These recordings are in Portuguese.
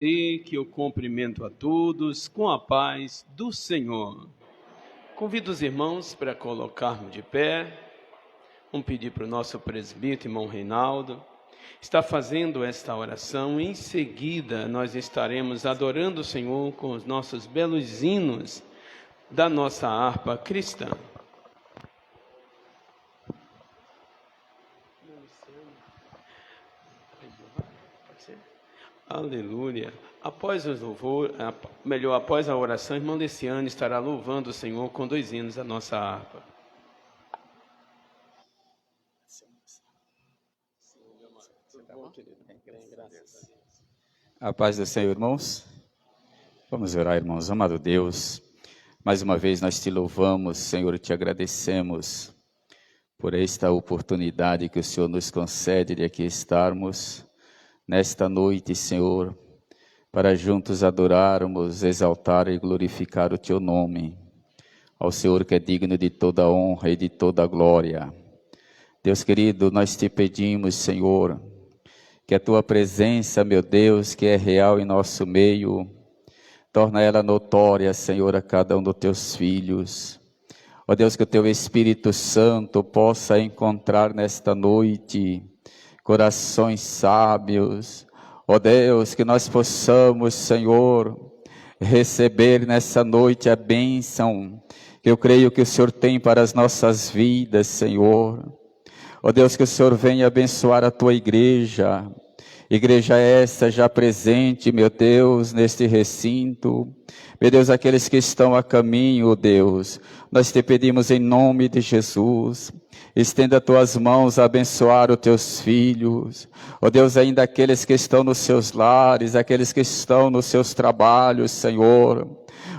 E que eu cumprimento a todos com a paz do Senhor. Convido os irmãos para colocarmos de pé. Vamos pedir para o nosso presbítero, irmão Reinaldo, está fazendo esta oração. Em seguida, nós estaremos adorando o Senhor com os nossos belos hinos da nossa harpa cristã. Aleluia. Após a oração, irmã Leciane estará louvando o Senhor com 2 hinos da nossa harpa. A paz do Senhor, irmãos. Vamos orar, irmãos. Amado Deus, mais uma vez nós te louvamos, Senhor, e te agradecemos por esta oportunidade que o Senhor nos concede de aqui estarmos nesta noite, Senhor, para juntos adorarmos, exaltar e glorificar o teu nome, ao Senhor que é digno de toda honra e de toda glória. Deus querido, nós te pedimos, Senhor, que a tua presença, meu Deus, que é real em nosso meio, torna ela notória, Senhor, a cada um dos teus filhos. Ó Deus, que o teu Espírito Santo possa encontrar nesta noite corações sábios. Ó Deus, que nós possamos, Senhor, receber nessa noite a bênção que eu creio que o Senhor tem para as nossas vidas, Senhor. Ó Deus, que o Senhor venha abençoar a tua igreja esta já presente, meu Deus, neste recinto. Meu Deus, aqueles que estão a caminho, ó Deus, nós te pedimos em nome de Jesus, estenda as tuas mãos a abençoar os teus filhos. Ó Deus, ainda aqueles que estão nos seus lares, aqueles que estão nos seus trabalhos, Senhor.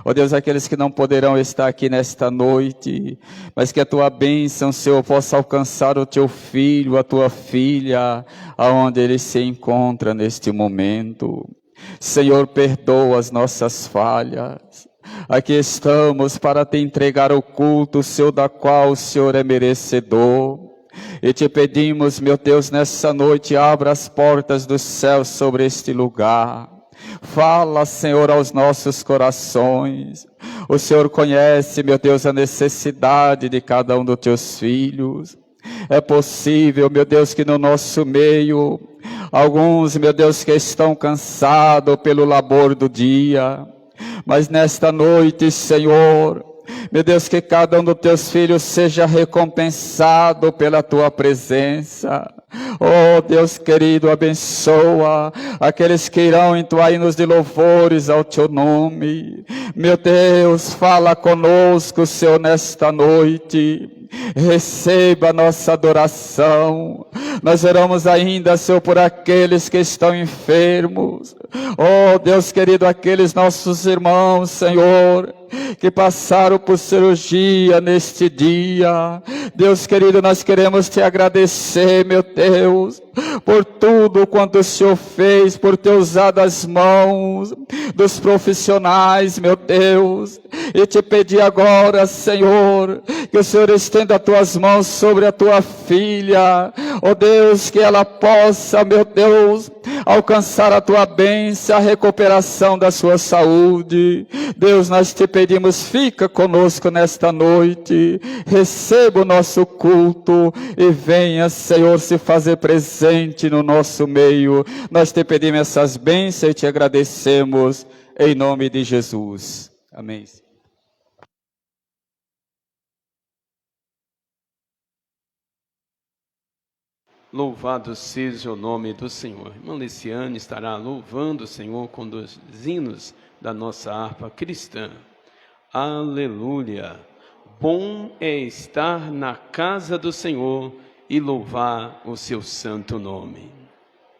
Ó Deus, aqueles que não poderão estar aqui nesta noite, mas que a tua bênção, Senhor, possa alcançar o teu filho, a tua filha, aonde ele se encontra neste momento. Senhor, perdoa as nossas falhas. Aqui estamos para te entregar o culto, Senhor, da qual o Senhor é merecedor. E te pedimos, meu Deus, nessa noite, abra as portas do céu sobre este lugar. Fala, Senhor, aos nossos corações. O Senhor conhece, meu Deus, a necessidade de cada um dos teus filhos. É possível, meu Deus, que no nosso meio, alguns, meu Deus, que estão cansados pelo labor do dia, mas nesta noite, Senhor, meu Deus, que cada um dos teus filhos seja recompensado pela tua presença. Oh Deus querido, abençoa aqueles que irão entoar hinos de louvores ao teu nome. Meu Deus, fala conosco, Senhor, nesta noite. Receba a nossa adoração. Nós oramos ainda, Senhor, por aqueles que estão enfermos. Oh Deus querido, aqueles nossos irmãos, Senhor, que passaram por cirurgia neste dia. Deus querido, nós queremos te agradecer, meu Deus, por tudo quanto o Senhor fez, por ter usado as mãos dos profissionais, meu Deus, e te pedir agora, Senhor, que o Senhor estenda as tuas mãos sobre a tua filha, ó Deus, que ela possa, meu Deus, alcançar a tua bênção, a recuperação da sua saúde. Deus, nós te pedimos, fica conosco nesta noite, receba o nosso culto e venha, Senhor, se fazer presente no nosso meio. Nós te pedimos essas bênçãos e te agradecemos em nome de Jesus. Amém. Louvado seja o nome do Senhor. Irmã Leciane estará louvando o Senhor com 2 hinos da nossa harpa cristã. Aleluia! Bom é estar na casa do Senhor e louvar o seu santo nome.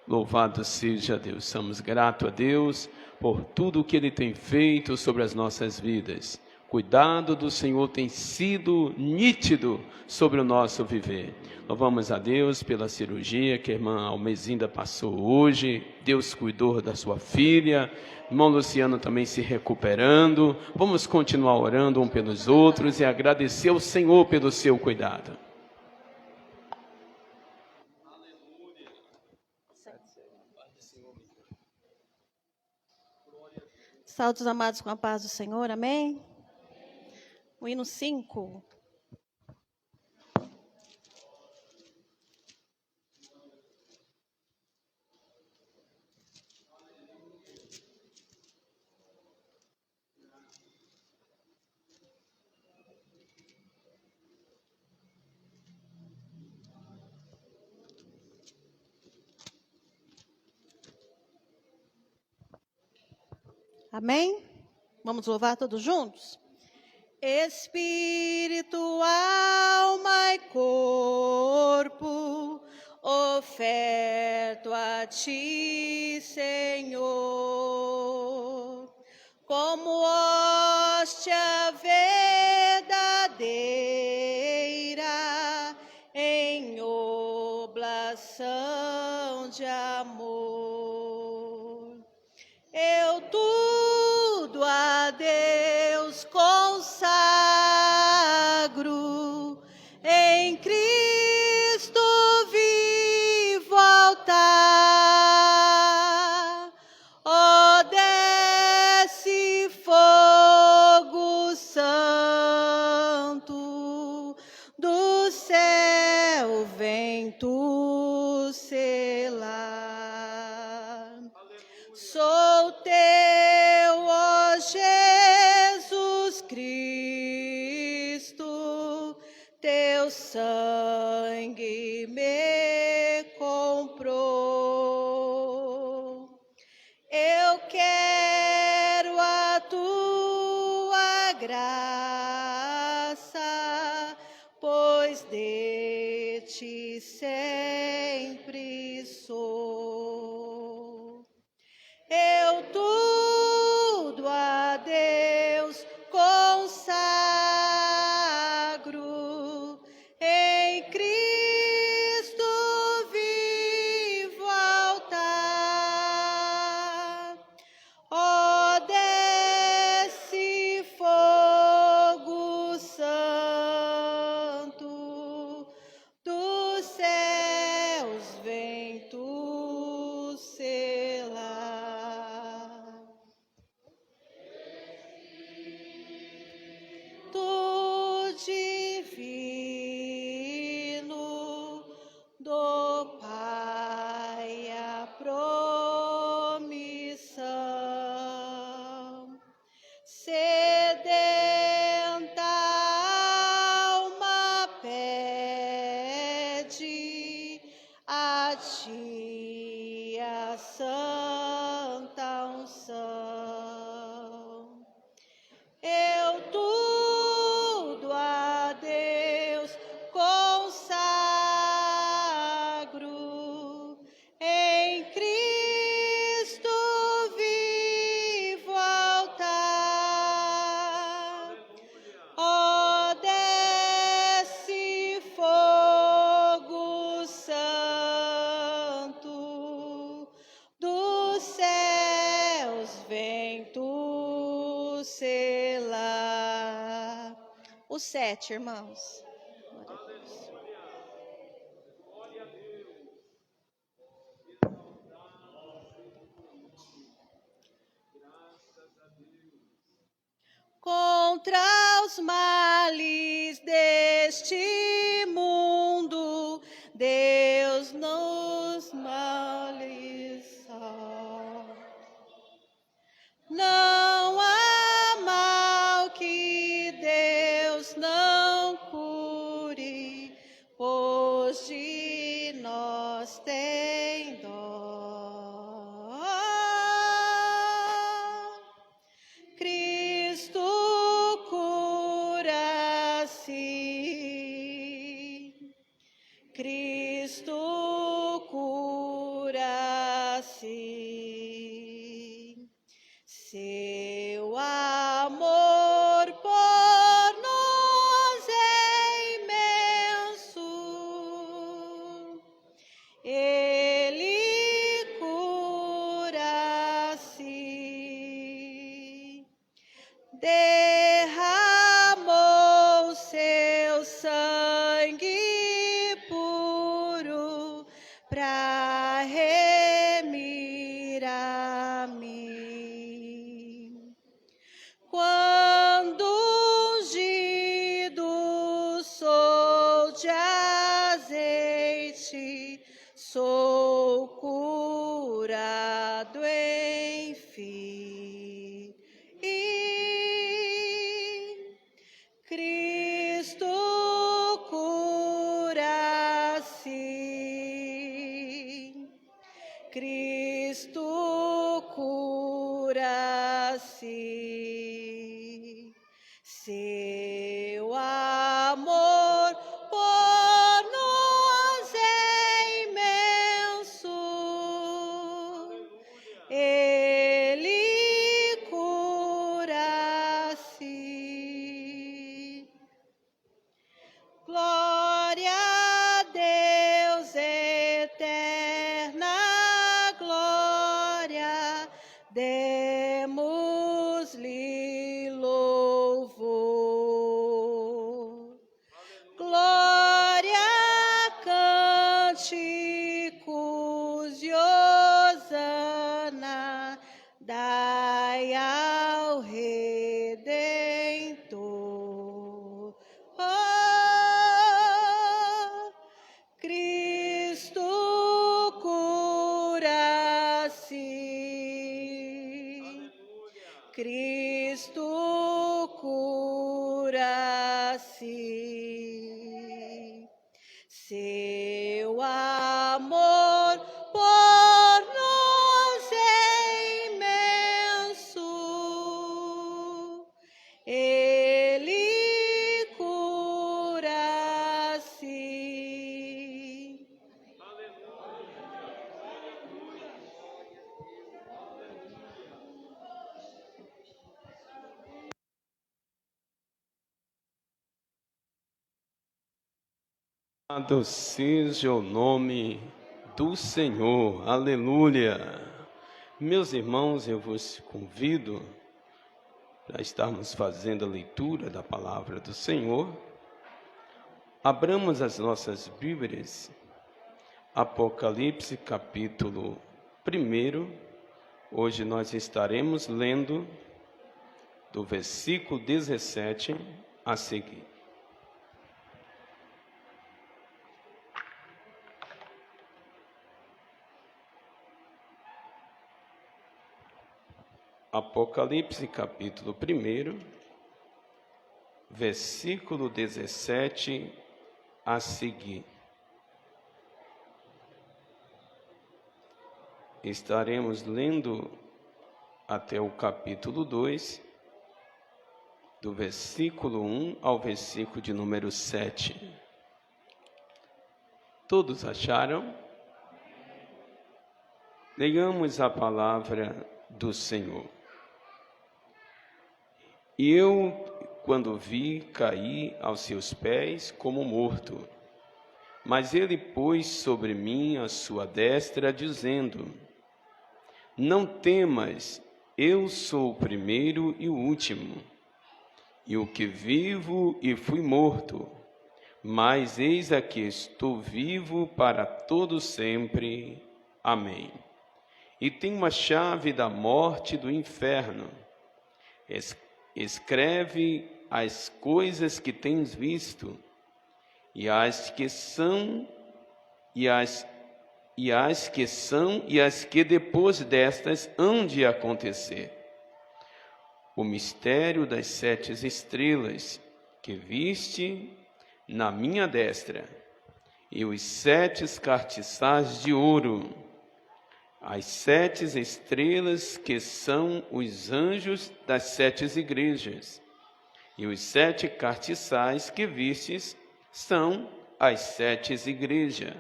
Louvado seja Deus. Somos gratos a Deus por tudo que Ele tem feito sobre as nossas vidas. Cuidado do Senhor tem sido nítido sobre o nosso viver. Louvamos a Deus pela cirurgia que a irmã Almezinda passou hoje. Deus cuidou da sua filha. Irmão Luciano também se recuperando. Vamos continuar orando um pelos outros e agradecer ao Senhor pelo seu cuidado. Saúde os amados com a paz do Senhor, amém? O hino 5. Amém? Vamos louvar todos juntos? Espírito, alma e corpo, oferto a ti, Senhor, como hóstia verdadeira, em oblação de amor. Eu tudo a Deus consagro, em Cristo vivo altar. Ó, desce fogo santo, do céu vem tu selar. Sou teu, ó Jesus Cristo, teu sangue me comprou. Eu quero a tua graça, pois de ti sempre sou. Eu tudo a Deus consagro, em Cristo vivo altar. Ó, desce fogo santo, dos céus vem tu selar. Tu divino do Pai a promissão, sedenta alma pede a ti a santa unção. Eu tudo a Deus consagro, em Cristo vivo altar. Ó, desce fogo santo, dos céus vem tu selar. O 7, irmãos. Glória a Deus. Contra os males deste mundo, Deus nos males salva. Não há mal que Deus não cure, pois de nós tem dó. Cristo cura-se, Cristo cura-se. Seu amor por nós é imenso. Ele cura-se. Derramou seu sangue puro para remir a mim. cura-se. Seu amor por nós é imenso. Ele cura-se. Glória a Deus, eterna glória, demos-lhe louvor. Glória, cânticos de hosana, dai ao Redentor. Oh, Cristo cura-se. Cristo cura-se. Seu amor por nós é imenso. Ele cura-se. Louvado seja o nome do Senhor, aleluia. Meus irmãos, eu vos convido para estarmos fazendo a leitura da palavra do Senhor. Abramos as nossas Bíblias, Apocalipse capítulo 1. Hoje nós estaremos lendo do versículo 17 a seguir. Apocalipse capítulo 1, versículo 17 a seguir. Estaremos lendo até o capítulo 2, do versículo 1 ao versículo de número 7. Todos acharam? Leiamos a palavra do Senhor. E eu, quando vi, caí aos seus pés como morto. Mas ele pôs sobre mim a sua destra, dizendo: não temas, eu sou o primeiro e o último, e o que vivo e fui morto. Mas eis aqui estou vivo para todo sempre. Amém. E tenho a chave da morte e do inferno. Escreve as coisas que tens visto, e as que são, e as que depois destas hão de acontecer. O mistério das 7 estrelas que viste na minha destra, e os 7 castiçais de ouro. As 7 estrelas que são os anjos das 7 igrejas, e os 7 castiçais que vistes são as 7 igrejas.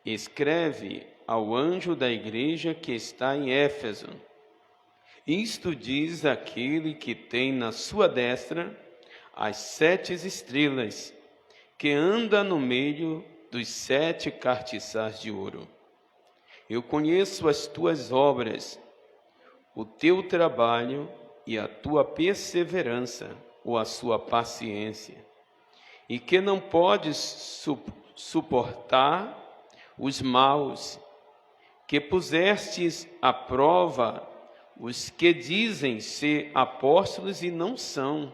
Escreve ao anjo da igreja que está em Éfeso: isto diz aquele que tem na sua destra as 7 estrelas, que anda no meio dos 7 castiçais de ouro. Eu conheço as tuas obras, o teu trabalho e a tua perseverança, ou a sua paciência, e que não podes suportar os maus, que pusestes à prova os que dizem ser apóstolos e não são,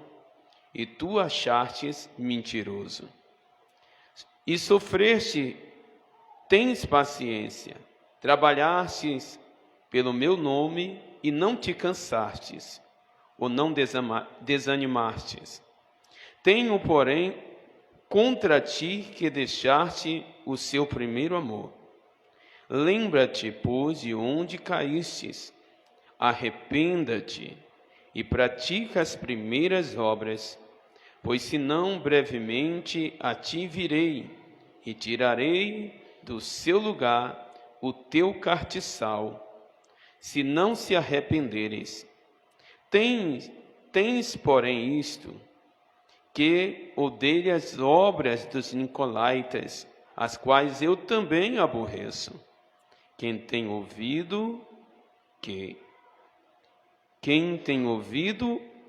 e tu achastes mentiroso. E sofreste, tens paciência, trabalhastes pelo meu nome e não te cansastes, ou não desanimastes. Tenho, porém, contra ti que deixaste o seu primeiro amor. Lembra-te, pois, de onde caístes, arrependa-te e pratica as primeiras obras, pois senão brevemente a ti virei e tirarei do seu lugar o teu cartiçal, se não se arrependeres. Tens, porém, isto, que odeia as obras dos nicolaítas, as quais eu também aborreço. Quem tem ouvido,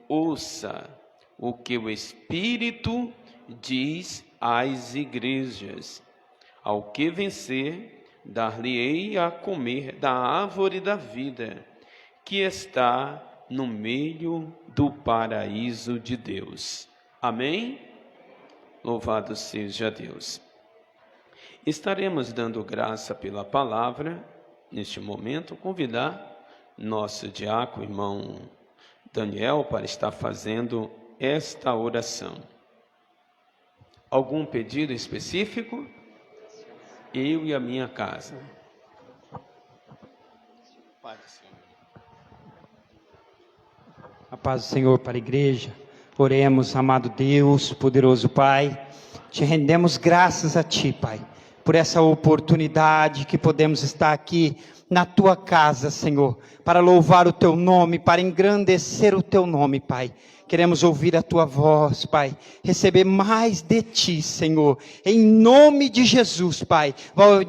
ouça o que o Espírito diz às igrejas. Ao que vencer, dar-lhe-ei a comer da árvore da vida, que está no meio do paraíso de Deus. Amém? Louvado seja Deus. Estaremos dando graça pela palavra. Neste momento, convidar nosso diácono, irmão Daniel, para estar fazendo esta oração. Algum pedido específico? Eu e a minha casa. Pai do Senhor. A paz do Senhor para a igreja. Oremos, amado Deus, poderoso Pai. Te rendemos graças a Ti, Pai, por essa oportunidade que podemos estar aqui na Tua casa, Senhor, para louvar o Teu nome, para engrandecer o Teu nome, Pai. Queremos ouvir a Tua voz, Pai, receber mais de Ti, Senhor, em nome de Jesus, Pai.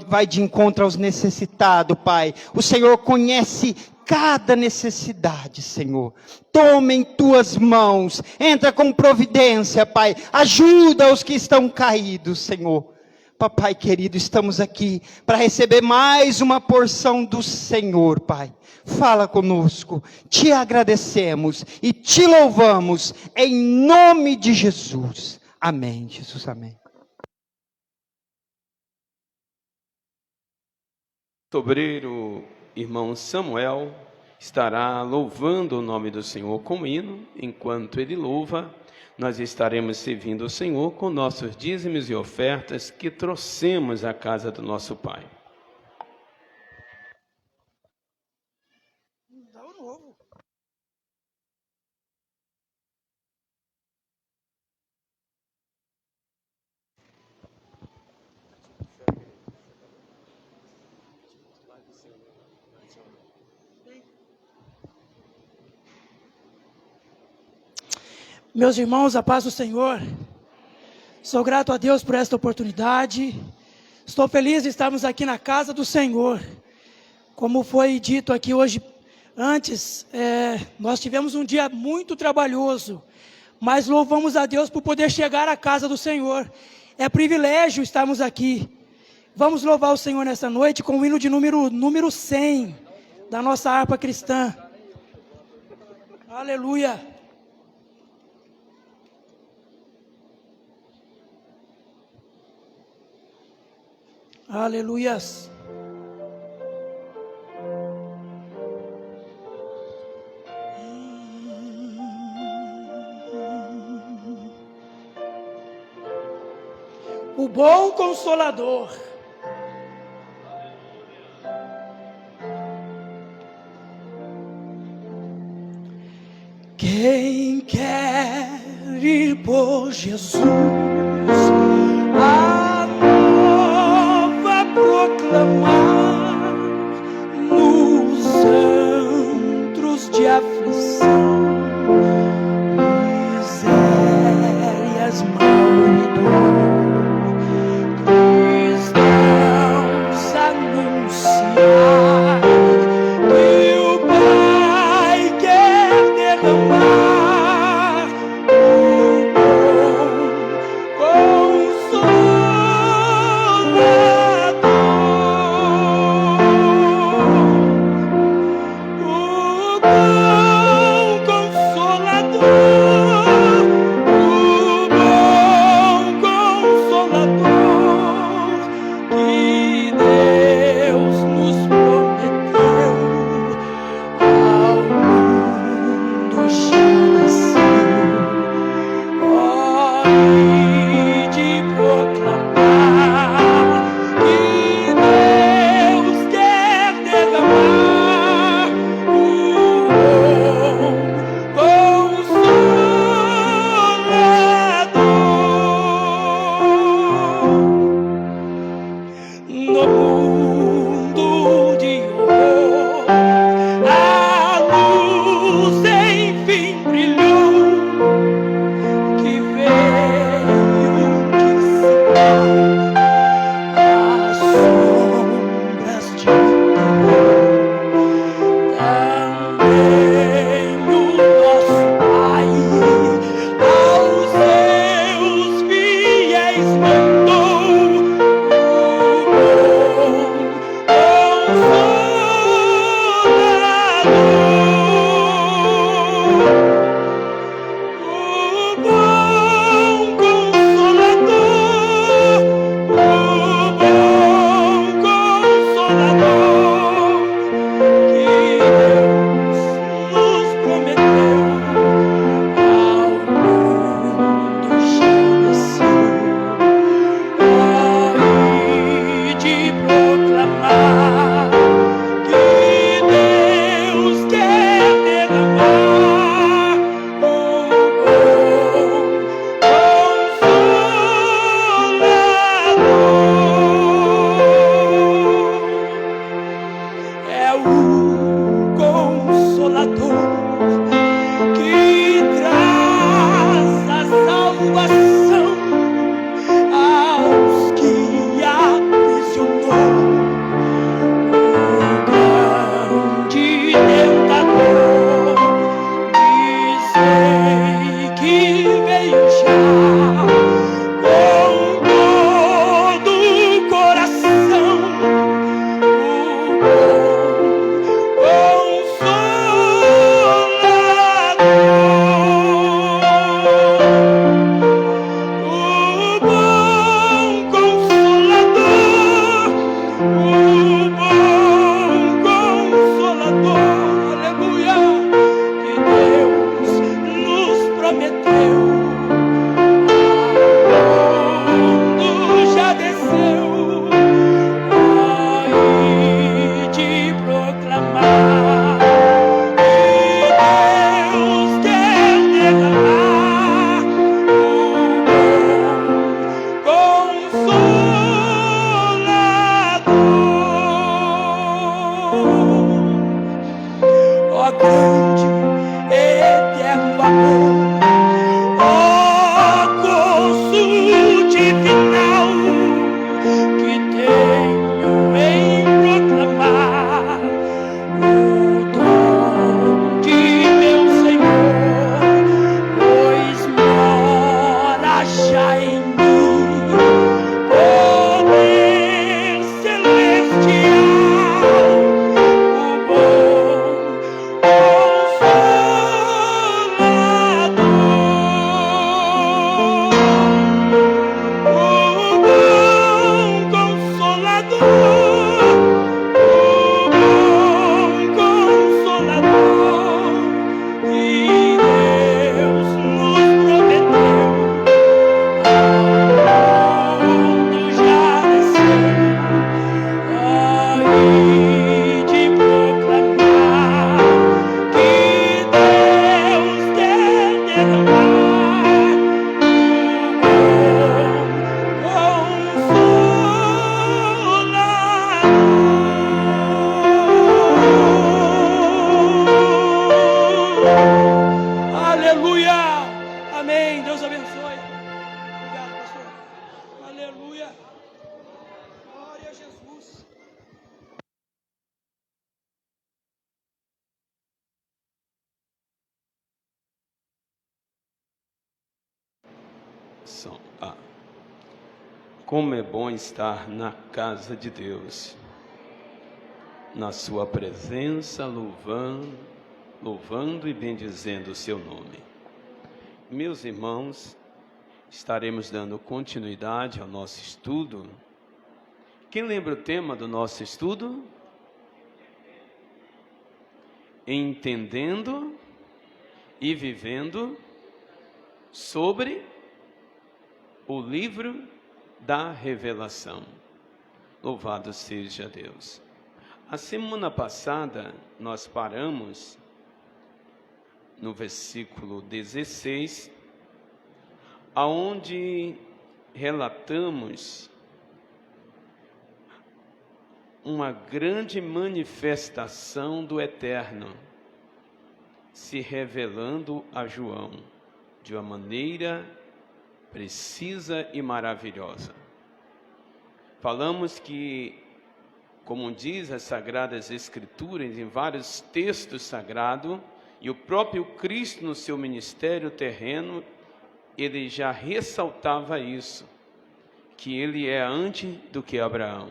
Vai de encontro aos necessitados, Pai. O Senhor conhece cada necessidade, Senhor. Toma em Tuas mãos, entra com providência, Pai. Ajuda os que estão caídos, Senhor. Papai querido, estamos aqui para receber mais uma porção do Senhor, Pai. Fala conosco, te agradecemos e te louvamos em nome de Jesus. Amém, Jesus, amém. Sobreiro irmão Samuel estará louvando o nome do Senhor com hino. Enquanto ele louva, nós estaremos servindo o Senhor com nossos dízimos e ofertas que trouxemos à casa do nosso Pai. Meus irmãos, a paz do Senhor. Sou grato a Deus por esta oportunidade. Estou feliz de estarmos aqui na casa do Senhor. Como foi dito aqui hoje antes, nós tivemos um dia muito trabalhoso, mas louvamos a Deus por poder chegar à casa do Senhor. É privilégio estarmos aqui. Vamos louvar o Senhor nessa noite com o hino de número 100 da nossa harpa cristã. Aleluia. Aleluias. O bom Consolador. Quem quer ir por Jesus, proclamar nos antros de aflição, misérias, mal e dor, cristãos anunciar que o Pai quer derramar o bom Consolador. ó grande, eterno amor, ó gozo divinal que tenho em proclamar o dom de meu Senhor, pois mora já em mim poder celestial, o bom Como é bom estar na casa de Deus, na sua presença, louvando e bendizendo o seu nome. Meus irmãos, estaremos dando continuidade ao nosso estudo. Quem lembra o tema do nosso estudo? Entendendo e vivendo sobre o livro da revelação. Louvado seja Deus. A semana passada nós paramos no versículo 16, aonde relatamos uma grande manifestação do Eterno se revelando a João de uma maneira precisa e maravilhosa. Falamos que, como diz as Sagradas Escrituras, em vários textos sagrados, e o próprio Cristo no seu ministério terreno, ele já ressaltava isso, que ele é antes do que Abraão,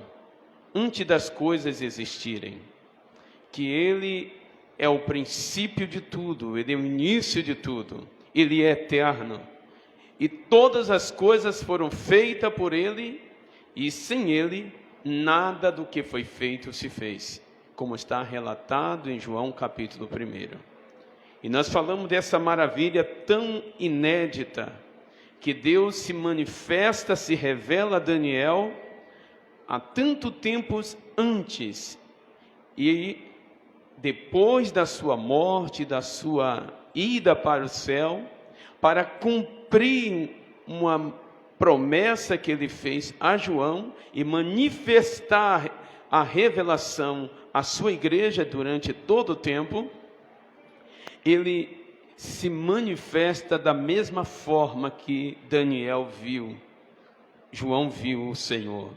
antes das coisas existirem, que ele é o princípio de tudo, ele é o início de tudo, ele é eterno. E todas as coisas foram feitas por ele, e sem ele, nada do que foi feito se fez, como está relatado em João capítulo 1. E nós falamos dessa maravilha tão inédita, que Deus se manifesta, se revela a Daniel, há tanto tempo antes, e depois da sua morte, da sua ida para o céu, para cumprir uma promessa que ele fez a João e manifestar a revelação à sua igreja durante todo o tempo, ele se manifesta da mesma forma que Daniel viu, João viu o Senhor,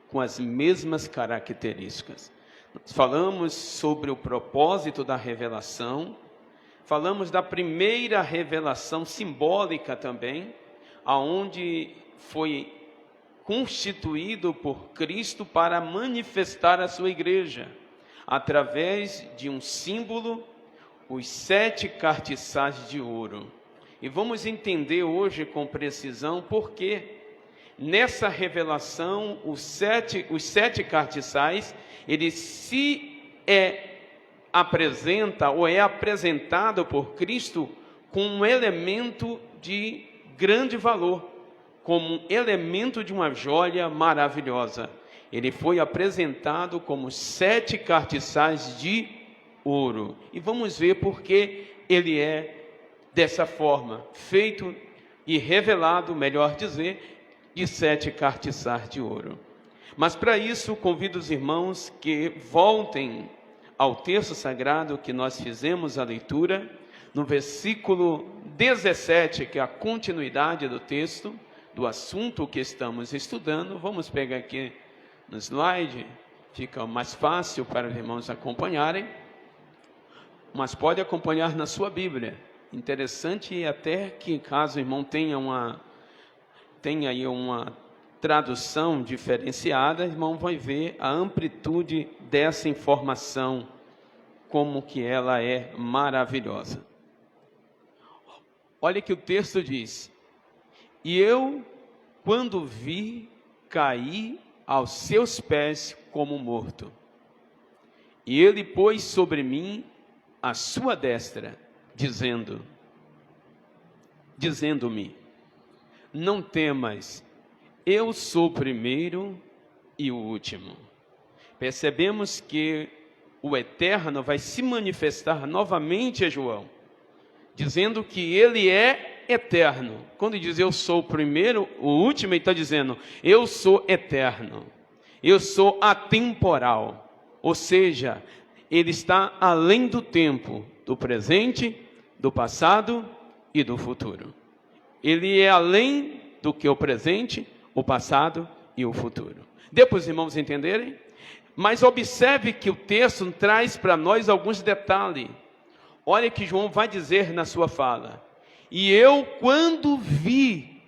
com as mesmas características. Nós falamos sobre o propósito da revelação, falamos da primeira revelação simbólica também, aonde foi constituído por Cristo para manifestar a sua igreja, através de um símbolo, os 7 castiçais de ouro. E vamos entender hoje com precisão por que nessa revelação os sete castiçais, ele apresenta ou é apresentado por Cristo com um elemento de grande valor, como um elemento de uma joia maravilhosa. Ele foi apresentado como 7 castiçais de ouro. E vamos ver por que ele é dessa forma, feito e revelado, melhor dizer, de 7 castiçais de ouro. Mas para isso, convido os irmãos que voltem ao texto sagrado que nós fizemos a leitura, no versículo 17, que é a continuidade do texto, do assunto que estamos estudando. Vamos pegar aqui no slide, fica mais fácil para os irmãos acompanharem, mas pode acompanhar na sua Bíblia. Interessante até que, caso o irmão tenha aí uma tradução diferenciada, o irmão vai ver a amplitude dessa informação, como que ela é maravilhosa. Olha que o texto diz: e eu, quando vi, caí aos seus pés como morto. E ele pôs sobre mim a sua destra, dizendo-me: não temas, eu sou o primeiro e o último. Percebemos que o Eterno vai se manifestar novamente a João, dizendo que ele é eterno. Quando diz eu sou o primeiro, o último, ele está dizendo eu sou eterno, eu sou atemporal, ou seja, ele está além do tempo, do presente, do passado e do futuro. Ele é além do que o presente, o passado e o futuro. Deu para os irmãos entenderem? Mas observe que o texto traz para nós alguns detalhes. Olha que João vai dizer na sua fala: e eu, quando vi,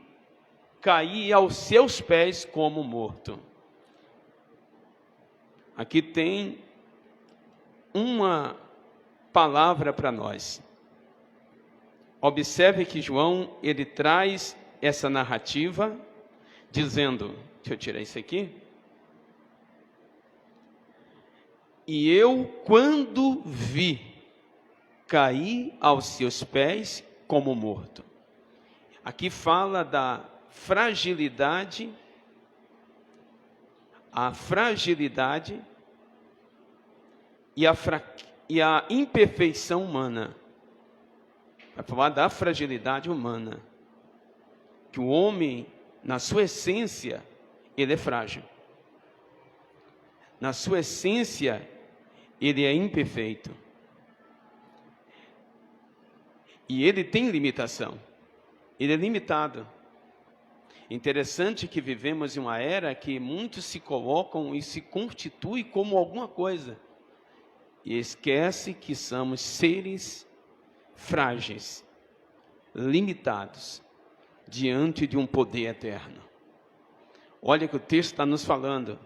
caí aos seus pés como morto. Aqui tem uma palavra para nós. Observe que João, ele traz essa narrativa, dizendo, deixa eu tirar isso aqui. E eu, quando vi, caí aos seus pés como morto. Aqui fala da fragilidade, a fragilidade e a imperfeição humana. Vai falar da fragilidade humana, que o homem, na sua essência, ele é frágil. Na sua essência, ele é imperfeito. E ele tem limitação. Ele é limitado. Interessante que vivemos em uma era que muitos se colocam e se constituem como alguma coisa. E esquece que somos seres frágeis, limitados, diante de um poder eterno. Olha que o texto está nos falando.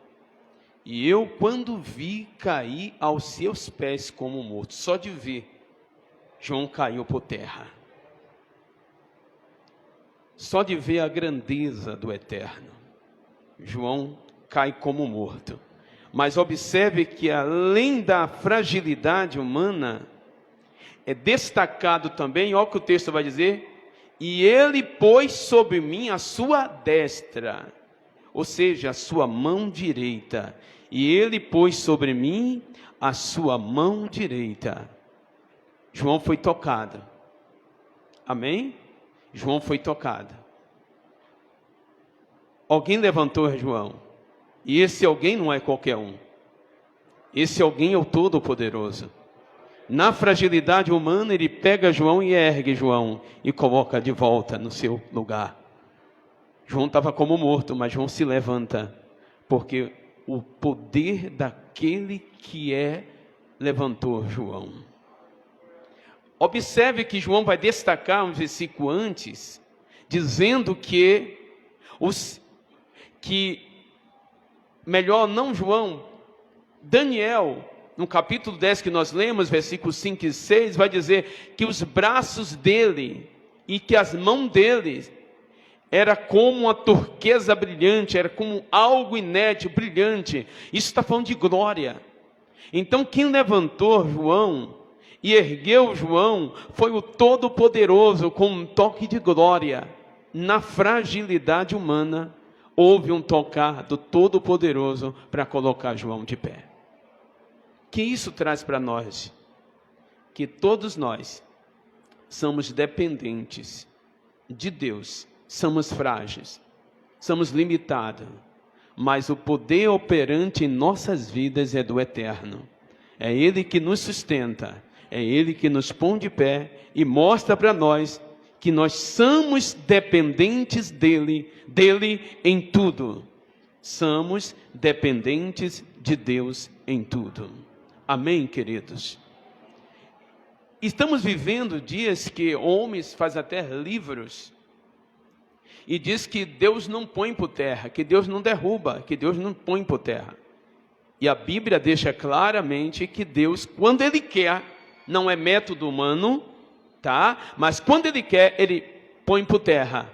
E eu, quando vi, caí aos seus pés como morto. Só de ver, João caiu por terra. Só de ver a grandeza do Eterno, João cai como morto. Mas observe que além da fragilidade humana, é destacado também, olha o que o texto vai dizer: e ele pôs sobre mim a sua destra, ou seja, a sua mão direita. E ele pôs sobre mim a sua mão direita. João foi tocado. Amém? João foi tocado. Alguém levantou João. E esse alguém não é qualquer um. Esse alguém é o Todo-Poderoso. Na fragilidade humana, ele pega João e ergue João e coloca de volta no seu lugar. João estava como morto, mas João se levanta, porque o poder daquele que levantou João. Observe que João vai destacar um versículo antes, dizendo Daniel, no capítulo 10 que nós lemos, versículos 5 e 6, vai dizer que os braços dele e que as mãos dele era como uma turquesa brilhante, era como algo inédito, brilhante. Isso está falando de glória. Então quem levantou João e ergueu João foi o Todo-Poderoso, com um toque de glória. Na fragilidade humana, houve um tocar do Todo-Poderoso para colocar João de pé. Que isso traz para nós? Que todos nós somos dependentes de Deus, somos frágeis, somos limitados, mas o poder operante em nossas vidas é do Eterno, É Ele que nos sustenta, é Ele que nos põe de pé e mostra para nós que nós somos dependentes dele em tudo. Somos dependentes de Deus em tudo. Amém, queridos? Estamos vivendo dias que homens fazem até livros e diz que Deus não põe por terra, que Deus não derruba, que Deus não põe por terra. E a Bíblia deixa claramente que Deus, quando Ele quer, não é método humano, tá? Mas quando Ele quer, Ele põe por terra,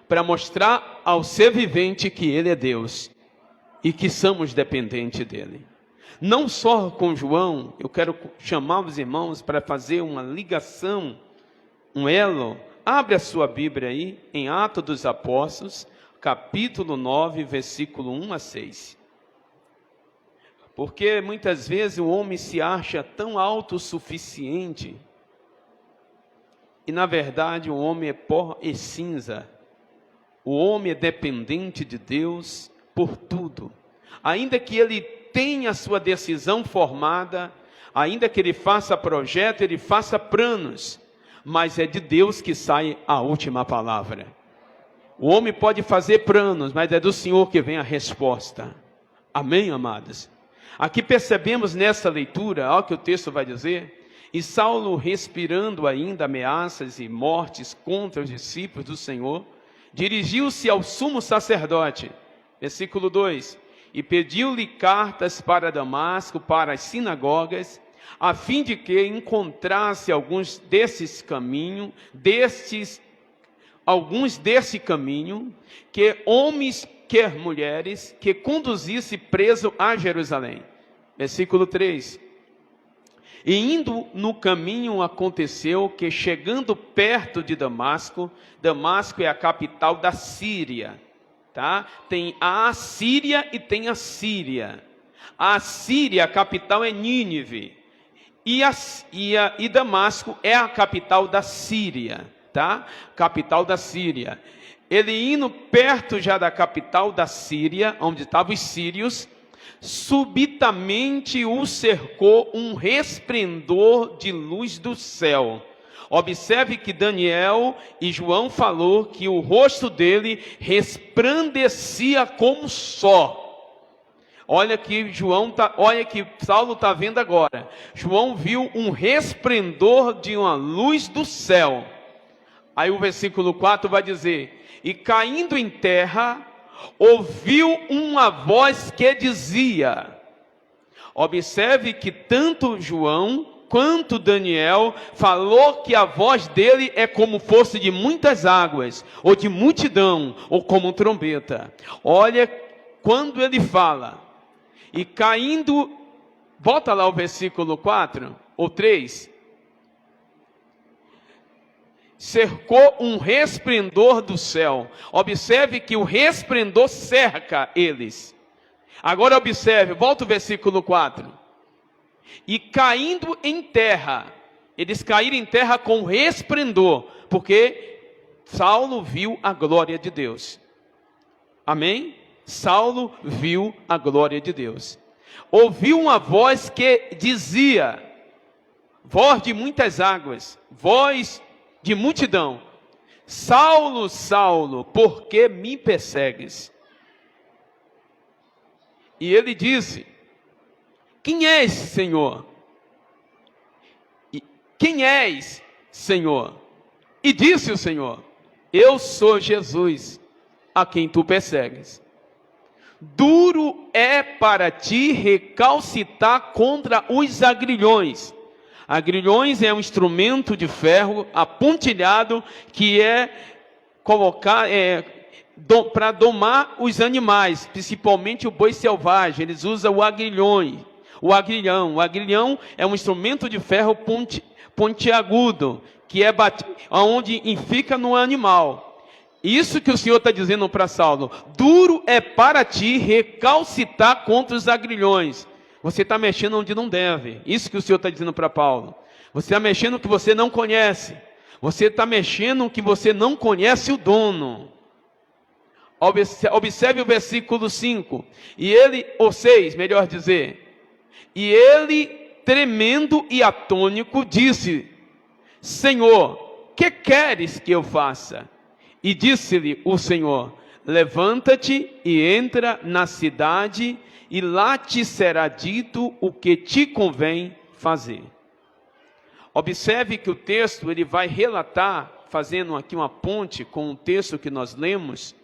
para mostrar ao ser vivente que Ele é Deus e que somos dependentes dEle. Não só com João, eu quero chamar os irmãos para fazer uma ligação, um elo. Abre a sua Bíblia aí, em Atos dos Apóstolos, capítulo 9, versículo 1 a 6. Porque muitas vezes o homem se acha tão autossuficiente, e na verdade o homem é pó e cinza. O homem é dependente de Deus por tudo. Ainda que ele tenha a sua decisão formada, ainda que ele faça projeto, ele faça planos, mas é de Deus que sai a última palavra. O homem pode fazer planos, mas é do Senhor que vem a resposta. Amém, amados? Aqui percebemos nessa leitura, olha o que o texto vai dizer, e Saulo, respirando ainda ameaças e mortes contra os discípulos do Senhor, dirigiu-se ao sumo sacerdote, versículo 2, e pediu-lhe cartas para Damasco, para as sinagogas, a fim de que encontrasse alguns desse caminho, que homens, quer mulheres, que conduzisse preso a Jerusalém. Versículo 3. E indo no caminho aconteceu que, chegando perto de Damasco, Damasco é a capital da Síria, tá? Tem a Assíria e tem a Síria. A Síria, a capital é Nínive, e Damasco é a capital da Síria, tá? Capital da Síria. Ele indo perto já da capital da Síria, onde estavam os sírios, subitamente o cercou um resplendor de luz do céu. Observe que Daniel e João falou que o rosto dele resplandecia como sol. Olha que Saulo está vendo agora. João viu um resplendor de uma luz do céu. Aí o versículo 4 vai dizer: e caindo em terra, ouviu uma voz que dizia. Observe que tanto João quanto Daniel falou que a voz dele é como fosse de muitas águas, ou de multidão, ou como trombeta. Olha quando ele fala, e caindo, volta lá o versículo 4, ou 3, cercou um resplendor do céu. Observe que o resplendor cerca eles. Agora observe, volta o versículo 4. E caindo em terra, eles caíram em terra com resplendor, porque Saulo viu a glória de Deus. Amém? Saulo viu a glória de Deus. Ouviu uma voz que dizia, voz de muitas águas, voz de multidão: Saulo, Saulo, por que me persegues? E ele disse: quem és, Senhor? Quem és, Senhor? E disse o Senhor: eu sou Jesus, a quem tu persegues. Duro é para ti recalcitar contra os agrilhões. Agrilhões é um instrumento de ferro apontilhado que é colocar para domar os animais, principalmente o boi selvagem. Eles usam o agrilhão. O agrilhão é um instrumento de ferro pontiagudo que é onde fica no animal. Isso que o Senhor está dizendo para Saulo: duro é para ti recalcitar contra os agrilhões. Você está mexendo onde não deve. Isso que o Senhor está dizendo para Paulo. Você está mexendo no que você não conhece. Você está mexendo no que você não conhece o dono. Observe o versículo 5. E ele, ou 6, melhor dizer. E ele tremendo e atônico, disse: Senhor, que queres que eu faça? E disse-lhe o Senhor: levanta-te e entra na cidade, e lá te será dito o que te convém fazer. Observe que o texto ele vai relatar, fazendo aqui uma ponte com o texto que nós lemos.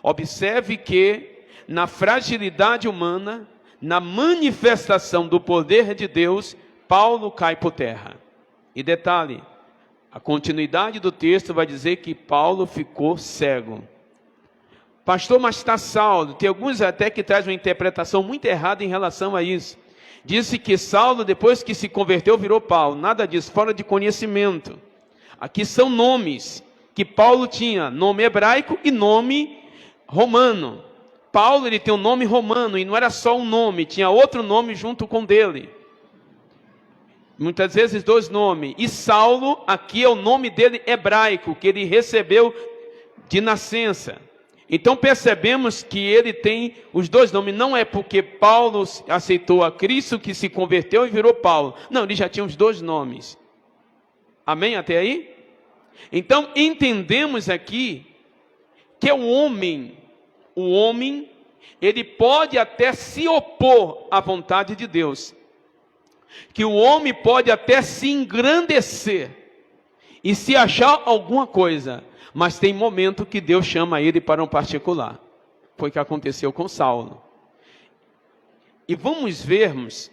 Observe que na fragilidade humana, na manifestação do poder de Deus, Paulo cai por terra. E detalhe, a continuidade do texto vai dizer que Paulo ficou cego. Pastor, mas está Saulo. Tem alguns até que trazem uma interpretação muito errada em relação a isso. Disse que Saulo, depois que se converteu, virou Paulo. Nada disso, fora de conhecimento. Aqui são nomes que Paulo tinha, nome hebraico e nome romano. Paulo ele tem um nome romano, e não era só um nome, tinha outro nome junto com dele. Muitas vezes dois nomes. E Saulo, aqui é o nome dele hebraico, que ele recebeu de nascença. Então percebemos que ele tem os dois nomes. Não é porque Paulo aceitou a Cristo que se converteu e virou Paulo. Não, ele já tinha os dois nomes. Amém até aí? Então entendemos aqui que o homem, ele pode até se opor à vontade de Deus. Que o homem pode até se engrandecer e se achar alguma coisa. Mas tem momento que Deus chama ele para um particular. Foi o que aconteceu com Saulo. E vamos vermos,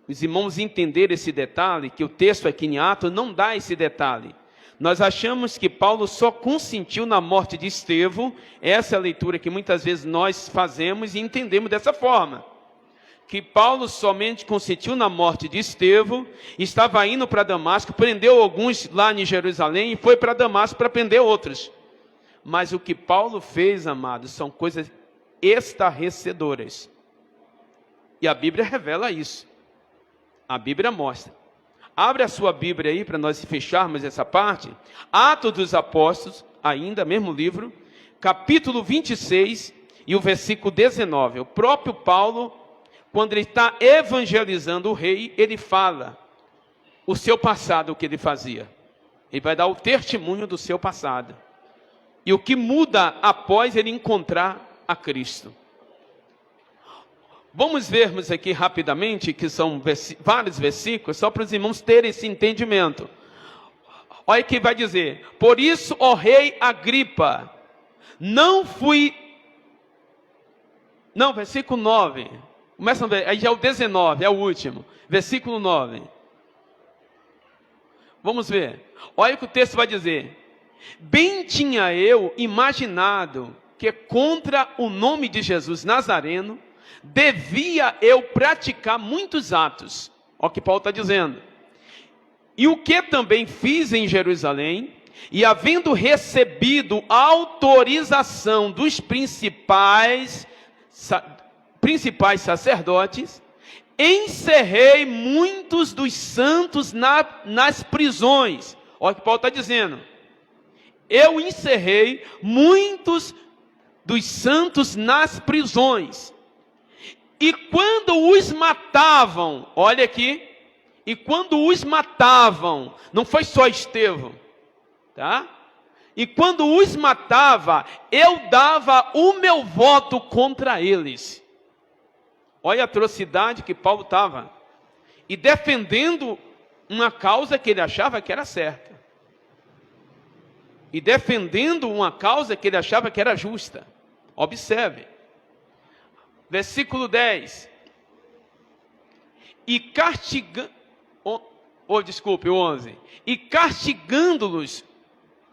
os irmãos entenderem esse detalhe, que o texto aqui em Atos não dá esse detalhe. Nós achamos que Paulo só consentiu na morte de Estevão. Essa é a leitura que muitas vezes nós fazemos e entendemos dessa forma. Que Paulo somente consentiu na morte de Estevão, estava indo para Damasco, prendeu alguns lá em Jerusalém e foi para Damasco para prender outros. Mas o que Paulo fez, amados, são coisas estarrecedoras. E a Bíblia revela isso. A Bíblia mostra. Abre a sua Bíblia aí para nós fecharmos essa parte. Atos dos Apóstolos, ainda, mesmo livro, capítulo 26 e o versículo 19. O próprio Paulo, quando ele está evangelizando o rei, ele fala o seu passado, o que ele fazia. Ele vai dar o testemunho do seu passado. E o que muda após ele encontrar a Cristo. Vamos vermos aqui rapidamente, que são vários versículos, só para os irmãos terem esse entendimento. Olha que vai dizer: por isso, ó rei Agripa, versículo 9. Começa a ver, aí já é o 19, é o último. Versículo 9. Vamos ver. Olha o que o texto vai dizer. Bem tinha eu imaginado que contra o nome de Jesus Nazareno, devia eu praticar muitos atos. Olha o que Paulo está dizendo. E o que também fiz em Jerusalém, e havendo recebido autorização dos principais sacerdotes, encerrei muitos dos santos nas prisões. Olha o que Paulo está dizendo. Eu encerrei muitos dos santos nas prisões. E quando os matavam, olha aqui, e quando os matavam, não foi só Estevão, tá? E quando os matava, eu dava o meu voto contra eles. Olha a atrocidade que Paulo estava. E defendendo uma causa que ele achava que era certa. E defendendo uma causa que ele achava que era justa. Observe. Versículo 10. E castigando... desculpe, o 11. E castigando-los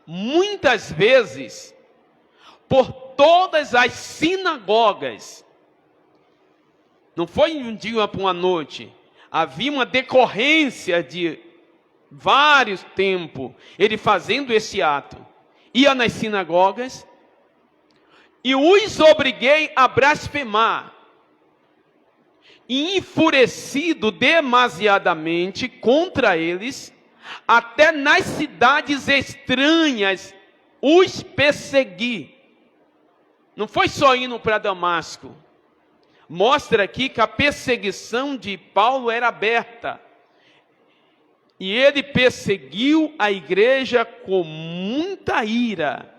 muitas vezes por todas as sinagogas. Não foi um dia para uma noite. Havia uma decorrência de vários tempos. Ele fazendo esse ato. Ia nas sinagogas. E os obriguei a blasfemar. E enfurecido demasiadamente contra eles, até nas cidades estranhas os persegui. Não foi só indo para Damasco. mostra aqui que a perseguição de Paulo era aberta. E ele perseguiu a igreja com muita ira.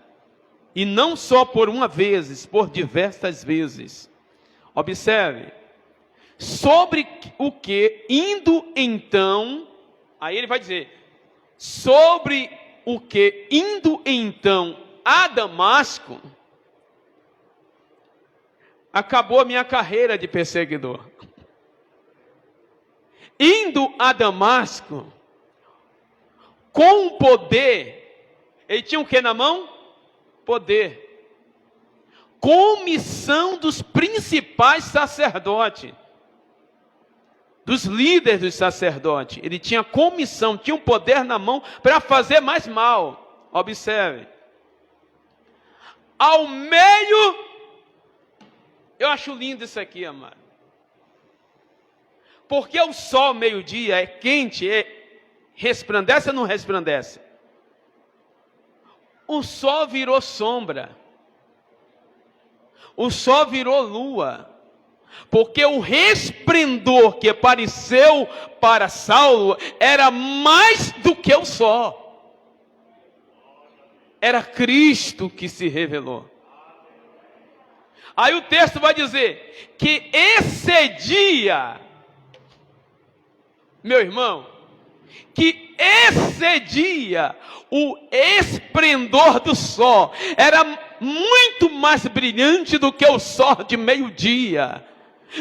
E não só por uma vez, por diversas vezes. Observe. Sobre o que, indo então, aí ele vai dizer, sobre o que, indo então a Damasco, acabou a minha carreira de perseguidor. Indo a Damasco, com o poder, ele tinha o que na mão? Poder. Comissão dos principais sacerdotes, dos líderes dos sacerdotes. Ele tinha comissão, tinha um poder na mão para fazer mais mal. Observe. Ao meio, eu acho lindo isso aqui, amado. Porque o sol, meio-dia, é quente, resplandece ou não resplandece? O sol virou sombra. O sol virou lua. Porque o resplendor que apareceu para Saulo era mais do que o sol. Era Cristo que se revelou. Aí o texto vai dizer que excedia, meu irmão, que excedia o esplendor do sol. Era muito mais brilhante do que o sol de meio-dia.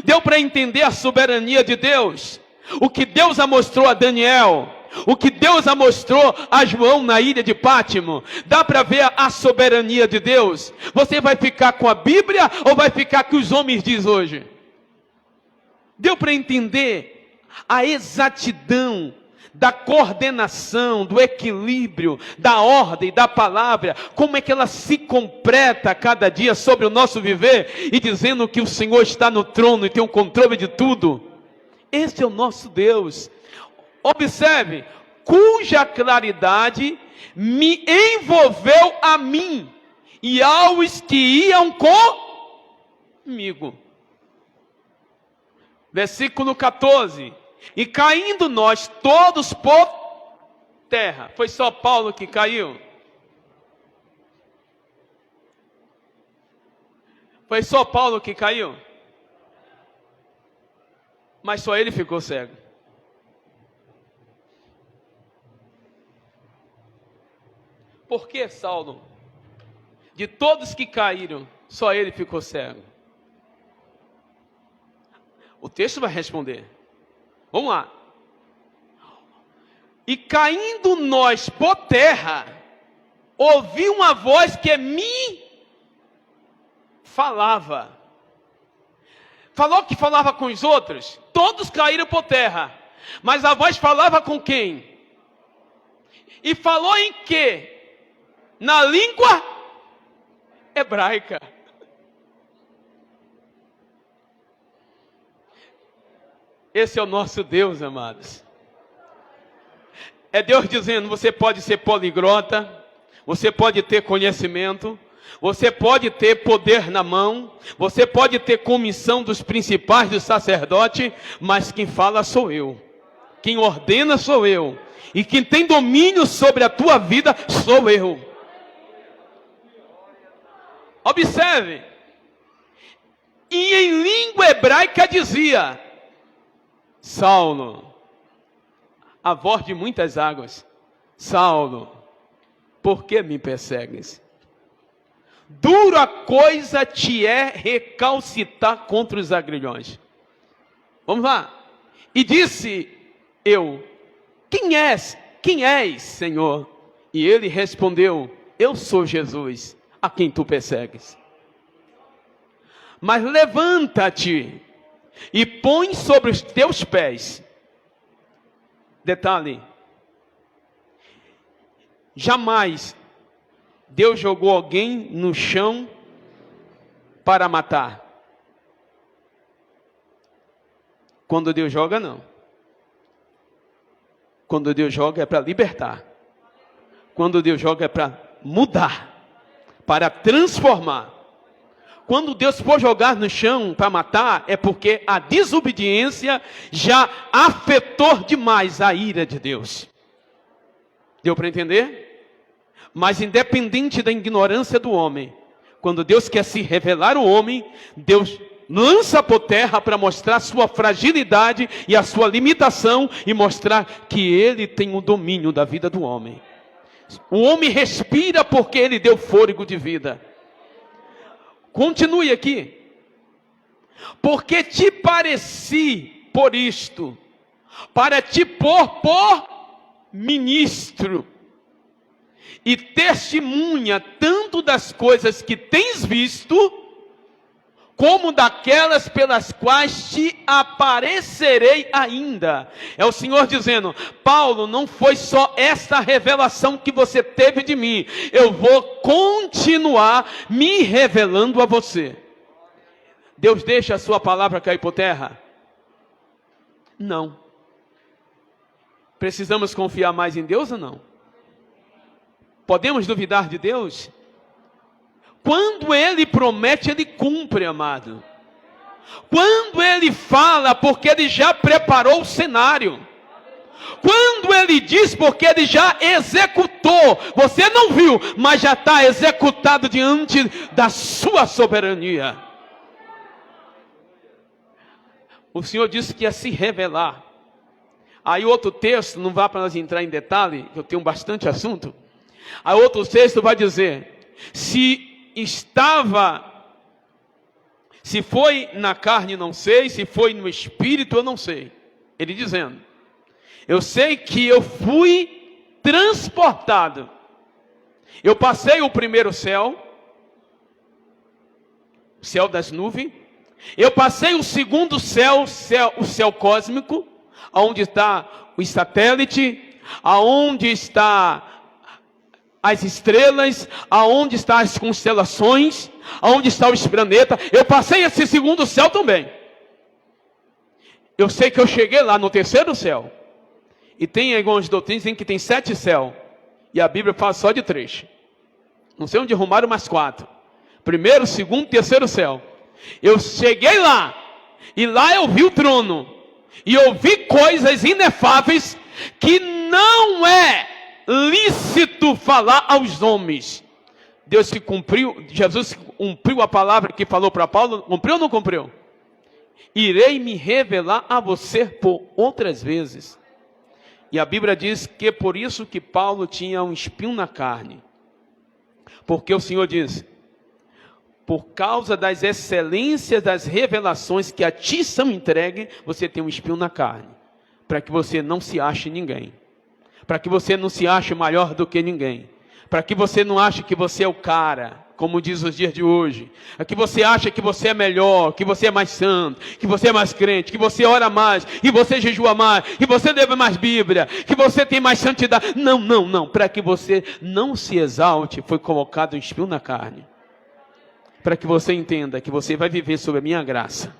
Deu para entender a soberania de Deus? O que Deus mostrou a Daniel, o que Deus mostrou a João na ilha de Pátimo. Dá para ver a soberania de Deus? Você vai ficar com a Bíblia ou vai ficar com os homens diz hoje? Deu para entender a exatidão da coordenação, do equilíbrio, da ordem, da palavra, como é que ela se completa a cada dia sobre o nosso viver, e dizendo que o Senhor está no trono e tem o controle de tudo. Esse é o nosso Deus. Observe, cuja claridade me envolveu a mim, e aos que iam comigo. Versículo 14. E caindo nós todos por terra. Foi só Paulo que caiu? Foi só Paulo que caiu? Mas só ele ficou cego. Por que, Saulo? De todos que caíram, só ele ficou cego. O texto vai responder. Vamos lá. E caindo nós por terra, ouvi uma voz que me falava. Falou que falava com os outros? Todos caíram por terra. Mas a voz falava com quem? E falou em quê? Na língua hebraica. Esse é o nosso Deus, amados. É Deus dizendo, você pode ser poliglota, você pode ter conhecimento, você pode ter poder na mão, você pode ter comissão dos principais do sacerdote, mas quem fala sou eu. Quem ordena sou eu. E quem tem domínio sobre a tua vida sou eu. Observe. E em língua hebraica dizia: Saulo, a voz de muitas águas, Saulo, por que me persegues? Dura coisa te é recalcitar contra os agrilhões. Vamos lá. E disse eu, quem és, Senhor? E ele respondeu, eu sou Jesus, a quem tu persegues. Mas levanta-te e põe sobre os teus pés. Detalhe. Jamais Deus jogou alguém no chão para matar. Quando Deus joga, não. Quando Deus joga é para libertar. Quando Deus joga é para mudar, para transformar. quando Deus for jogar no chão para matar, é porque a desobediência já afetou demais a ira de Deus. Deu para entender? Mas independente da ignorância do homem, quando Deus quer se revelar ao homem, Deus lança por terra para mostrar a sua fragilidade e a sua limitação e mostrar que Ele tem o domínio da vida do homem. O homem respira porque Ele deu fôlego de vida. Continue aqui. Porque te pareci por isto, para te pôr por ministro e testemunha tanto das coisas que tens visto, como daquelas pelas quais te aparecerei ainda. É o Senhor dizendo: Paulo, não foi só esta revelação que você teve de mim, eu vou continuar me revelando a você. Deus deixa a sua palavra cair por terra? Não. Precisamos confiar mais em Deus ou não? Podemos duvidar de Deus? Quando Ele promete, Ele cumpre, amado. Quando Ele fala, porque Ele já preparou o cenário. Quando Ele diz, porque Ele já executou. Você não viu, mas já está executado diante da sua soberania. O Senhor disse que ia se revelar. Aí outro texto, não vá para nós entrar em detalhe, eu tenho bastante assunto. Aí outro texto vai dizer: se foi na carne, não sei, se foi no espírito, eu não sei. Ele dizendo: eu sei que eu fui transportado. Eu passei o primeiro céu, o céu das nuvens. Eu passei o segundo céu, o céu cósmico, onde está o satélite, aonde está as estrelas, aonde estão as constelações, aonde está o planeta. Eu passei esse segundo céu também. Eu sei que eu cheguei lá no terceiro céu. E tem algumas doutrinas em que tem 7 céus. E a Bíblia fala só de 3. Não sei onde arrumaram mais 4. Primeiro, segundo, terceiro céu. Eu cheguei lá. E lá eu vi o trono. E eu vi coisas inefáveis que não é lícito falar aos homens. Deus que cumpriu, Jesus cumpriu a palavra que falou para Paulo. Cumpriu ou não cumpriu? Irei me revelar a você por outras vezes. E a Bíblia diz que é por isso que Paulo tinha um espinho na carne. Porque o Senhor diz: por causa das excelências das revelações que a ti são entregues, você tem um espinho na carne. Para que você não se ache ninguém. Para que você não se ache maior do que ninguém. Para que você não ache que você é o cara, como diz os dias de hoje. Para que você ache que você é melhor, que você é mais santo, que você é mais crente, que você ora mais, que você jejua mais, que você lê mais Bíblia, que você tem mais santidade. Não, não, não. Para que você não se exalte, foi colocado um espinho na carne. Para que você entenda que você vai viver sob a minha graça.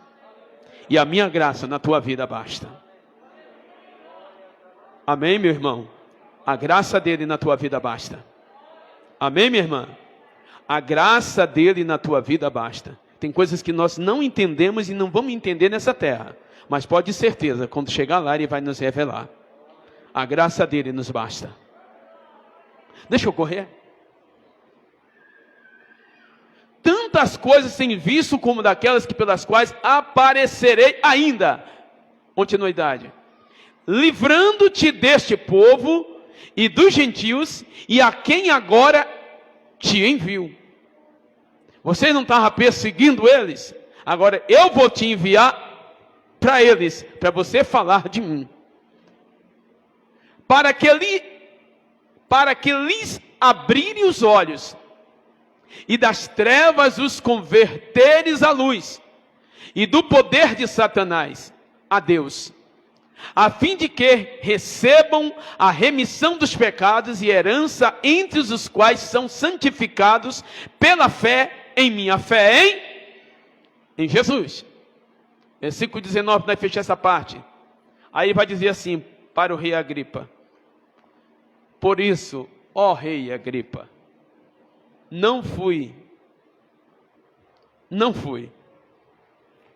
E a minha graça na tua vida basta. Amém, meu irmão? A graça dele na tua vida basta. Amém, minha irmã? A graça dele na tua vida basta. Tem coisas que nós não entendemos e não vamos entender nessa terra. Mas pode ter certeza, quando chegar lá, ele vai nos revelar. A graça dele nos basta. Deixa eu correr. Tantas coisas sem visto como daquelas que pelas quais aparecerei ainda. Continuidade. Livrando-te deste povo e dos gentios, e a quem agora te envio. Você não estava perseguindo eles? Agora eu vou te enviar para eles, para você falar de mim. Para que lhes abrirem os olhos, e das trevas os converteres à luz, e do poder de Satanás a Deus, a fim de que recebam a remissão dos pecados e herança entre os quais são santificados pela fé em minha fé em Jesus. Versículo 19, vai fechar essa parte. Aí vai dizer assim para o rei Agripa: por isso, ó rei Agripa, não fui Não fui.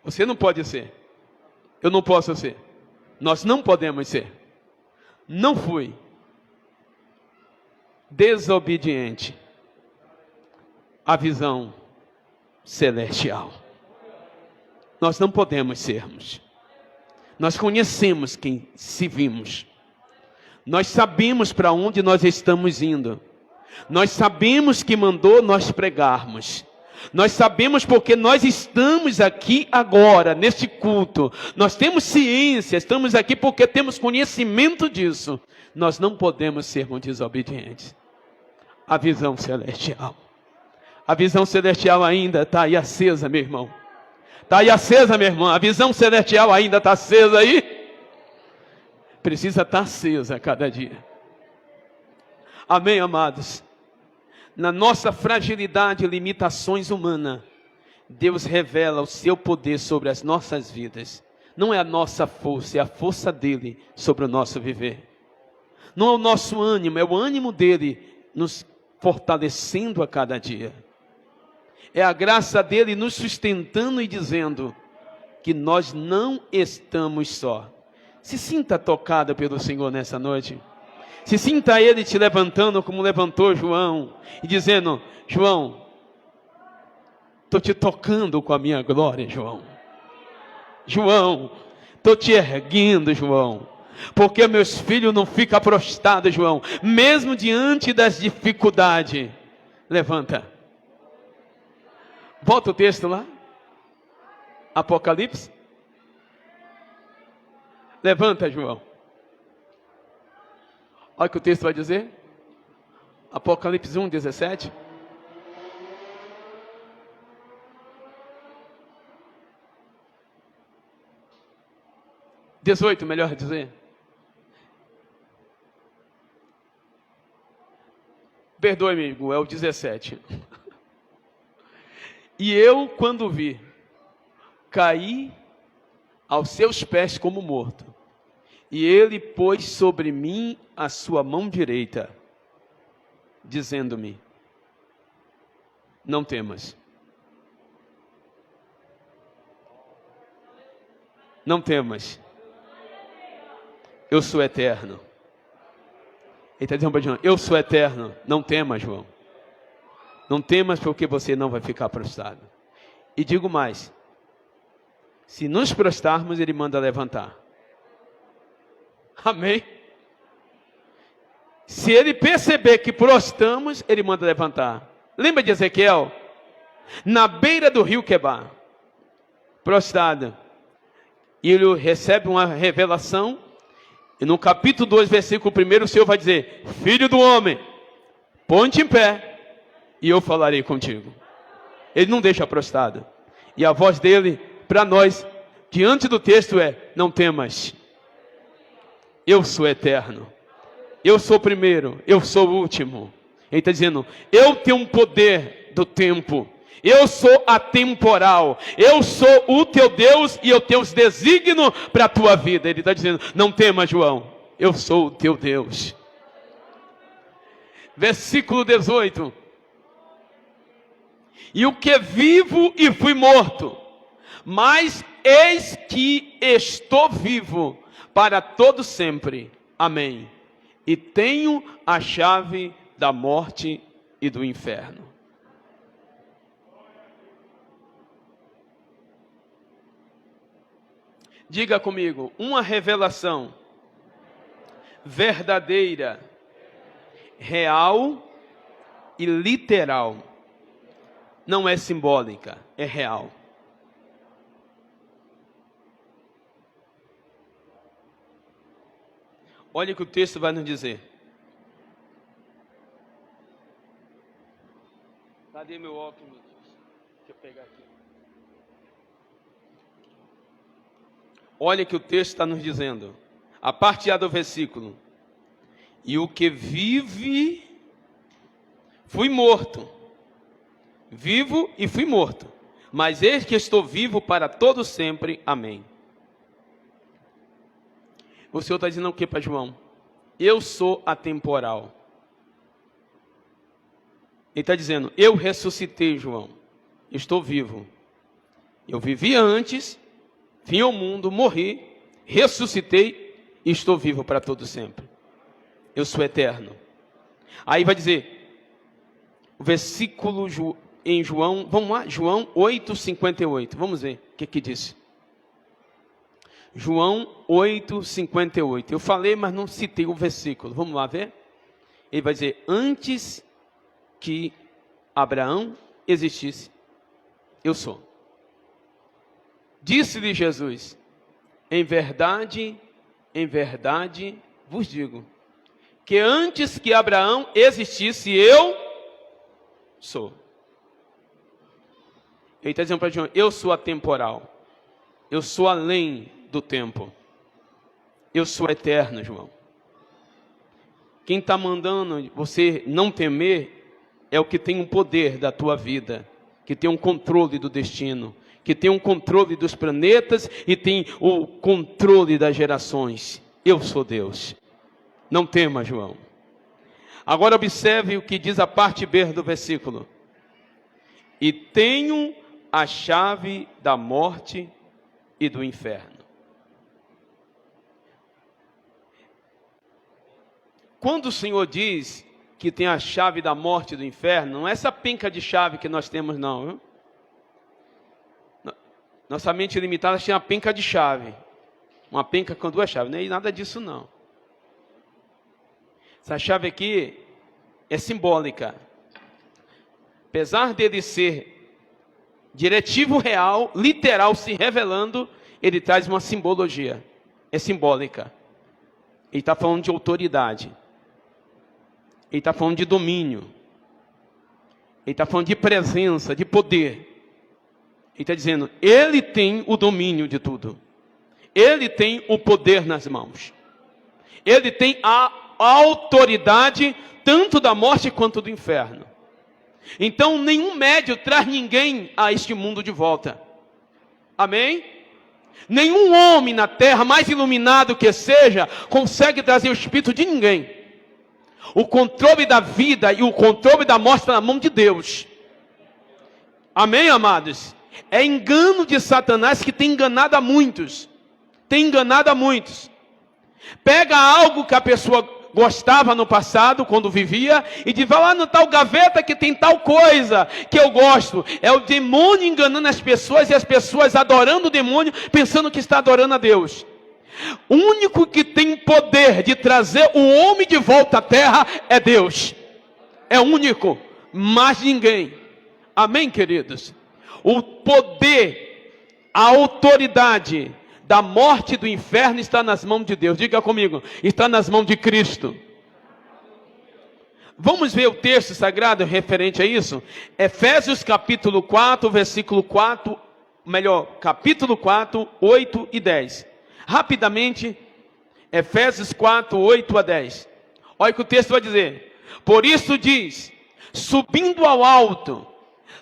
Você não pode ser. Eu não posso ser. Nós não podemos ser. Não fui desobediente à visão celestial. Nós não podemos sermos. Nós conhecemos quem servimos. Nós sabemos para onde nós estamos indo. Nós sabemos que mandou nós pregarmos. Nós sabemos porque nós estamos aqui agora, neste culto. Nós temos ciência, estamos aqui porque temos conhecimento disso. Nós não podemos sermos desobedientes. A visão celestial. A visão celestial ainda está aí acesa, meu irmão. Está aí acesa, minha irmã. A visão celestial ainda está acesa aí. Precisa estar acesa a cada dia. Amém, amados? Na nossa fragilidade e limitações humanas, Deus revela o seu poder sobre as nossas vidas. Não é a nossa força, é a força dele sobre o nosso viver. Não é o nosso ânimo, é o ânimo dele nos fortalecendo a cada dia. É a graça dele nos sustentando e dizendo que nós não estamos só. Se sinta tocada pelo Senhor nessa noite. Se sinta ele te levantando como levantou João. E dizendo, João, estou te tocando com a minha glória, João. João, estou te erguendo, João. Porque meus filhos não ficam prostrados, João. Mesmo diante das dificuldades. Levanta. Volta o texto lá. Apocalipse. Levanta, João. Olha o que o texto vai dizer. Apocalipse 1, 17. Melhor dizer. Perdoe-me, amigo, é o 17. E eu, quando vi, caí aos seus pés como morto. E ele pôs sobre mim a sua mão direita, dizendo-me, não temas. Não temas. Eu sou eterno. Ele está dizendo para João, eu sou eterno. Não temas, João. Não temas porque você não vai ficar prostrado. E digo mais, se nos prostrarmos, ele manda levantar. Amém? Se ele perceber que prostramos, ele manda levantar. Lembra de Ezequiel? Na beira do rio Quebar, prostrado. E ele recebe uma revelação. E no capítulo 2, versículo 1, o Senhor vai dizer, filho do homem, põe-te em pé, e eu falarei contigo. Ele não deixa prostrado. E a voz dele, para nós, diante do texto é, não temas. Eu sou eterno. Eu sou o primeiro, eu sou o último. Ele está dizendo, eu tenho um poder do tempo. Eu sou atemporal. Eu sou o teu Deus e eu tenho os desígnios para a tua vida. Ele está dizendo, não temas, João. Eu sou o teu Deus. Versículo 18. E o que vivo e fui morto, mas eis que estou vivo para todo sempre. Amém. E tenho a chave da morte e do inferno. Diga comigo, uma revelação verdadeira, real e literal. Não é simbólica, é real. Olha o que o texto vai nos dizer. Cadê meu óculos? Deixa eu pegar aqui. Olha o que o texto está nos dizendo. A parte A do versículo. E o que vive, fui morto. Vivo e fui morto. Mas eis que estou vivo para todo sempre. Amém. O Senhor está dizendo o que para João? Eu sou atemporal. Ele está dizendo, eu ressuscitei, João. Estou vivo. Eu vivi antes, vim ao mundo, morri, ressuscitei e estou vivo para todo sempre. Eu sou eterno. Aí vai dizer, o versículo em João, vamos lá, João 8,58. Vamos ver o que diz. João 8,58. Eu falei, mas não citei o versículo. Vamos lá ver? Ele vai dizer, antes que Abraão existisse, eu sou. Disse-lhe Jesus, em verdade vos digo, que antes que Abraão existisse, eu sou. Ele está dizendo para João, eu sou atemporal, eu sou além do tempo, eu sou eterno, João. Quem está mandando você não temer é o que tem um poder da tua vida, que tem um controle do destino, que tem um controle dos planetas e tem o controle das gerações. Eu sou Deus. Não tema, João. Agora observe o que diz a parte B do versículo. E tenho a chave da morte e do inferno. Quando o Senhor diz que tem a chave da morte e do inferno, não é essa penca de chave que nós temos, não. Viu? Nossa mente limitada tinha uma penca de chave. Uma penca com duas chaves. Não é nada disso, não. Essa chave aqui é simbólica. Apesar dele ser diretivo real, literal, se revelando, ele traz uma simbologia. É simbólica. Ele está falando de autoridade. Ele está falando de domínio. Ele está falando de presença, de poder. Ele está dizendo, ele tem o domínio de tudo. Ele tem o poder nas mãos. Ele tem a autoridade tanto da morte quanto do inferno. Então nenhum médium traz ninguém a este mundo de volta. Amém? Nenhum homem na terra, mais iluminado que seja, consegue trazer o espírito de ninguém. O controle da vida e o controle da morte está na mão de Deus. Amém, amados? É engano de Satanás que tem enganado a muitos. Tem enganado a muitos. Pega algo que a pessoa gostava no passado, quando vivia, e diz, vai lá no tal gaveta que tem tal coisa que eu gosto. É o demônio enganando as pessoas e as pessoas adorando o demônio, pensando que está adorando a Deus. O único que tem poder de trazer o homem de volta à terra é Deus. É o único, mais ninguém. Amém, queridos? O poder, a autoridade da morte e do inferno está nas mãos de Deus. Diga comigo, está nas mãos de Cristo. Vamos ver o texto sagrado referente a isso? Efésios capítulo 4, versículo 4, capítulo 4, 8 e 10. Rapidamente, Efésios 4, 8 a 10. Olha o que o texto vai dizer. Por isso diz, subindo ao alto,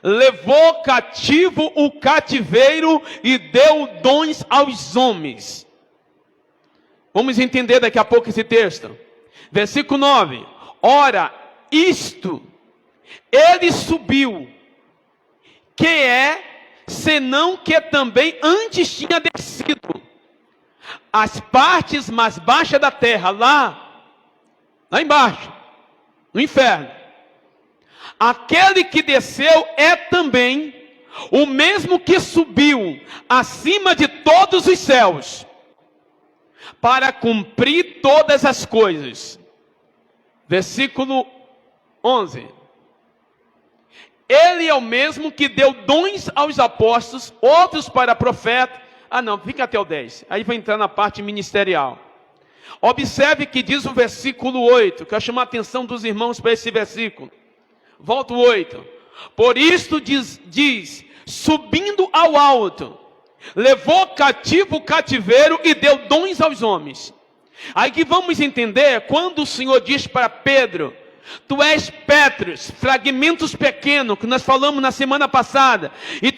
levou cativo o cativeiro e deu dons aos homens. Vamos entender daqui a pouco esse texto. Versículo 9. Ora, isto, ele subiu, que é, senão que também antes tinha descido as partes mais baixas da terra, lá embaixo, no inferno. Aquele que desceu é também o mesmo que subiu acima de todos os céus, para cumprir todas as coisas. Versículo 11. Ele é o mesmo que deu dons aos apóstolos, outros para profetas. Fica até o 10. Aí vai entrar na parte ministerial. Observe que diz o versículo 8, que eu chamo a atenção dos irmãos para esse versículo. Volta o 8. Por isto diz, subindo ao alto, levou cativo o cativeiro e deu dons aos homens. Aí que vamos entender, quando o Senhor diz para Pedro, tu és Petros, fragmentos pequenos, que nós falamos na semana passada, e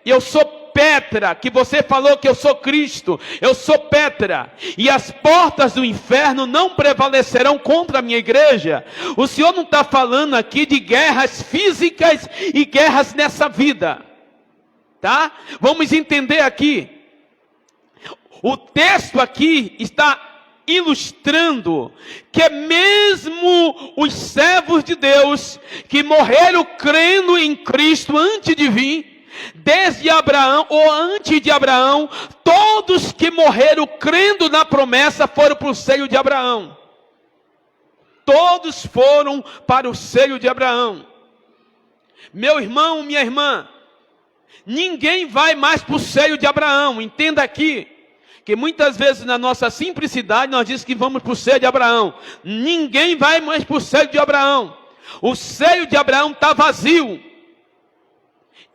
eu sou Petra, que você falou que eu sou Cristo, eu sou Petra, e as portas do inferno não prevalecerão contra a minha igreja. O Senhor não está falando aqui de guerras físicas e guerras nessa vida. tá? Vamos entender aqui. O texto aqui está ilustrando que mesmo os servos de Deus que morreram crendo em Cristo antes de vir, desde Abraão ou antes de Abraão, todos que morreram crendo na promessa foram para o seio de Abraão. Todos foram para o seio de Abraão. Meu irmão, minha irmã, ninguém vai mais para o seio de Abraão. Entenda aqui, que muitas vezes na nossa simplicidade nós dizemos que vamos para o seio de Abraão. Ninguém vai mais para o seio de Abraão. O seio de Abraão está vazio.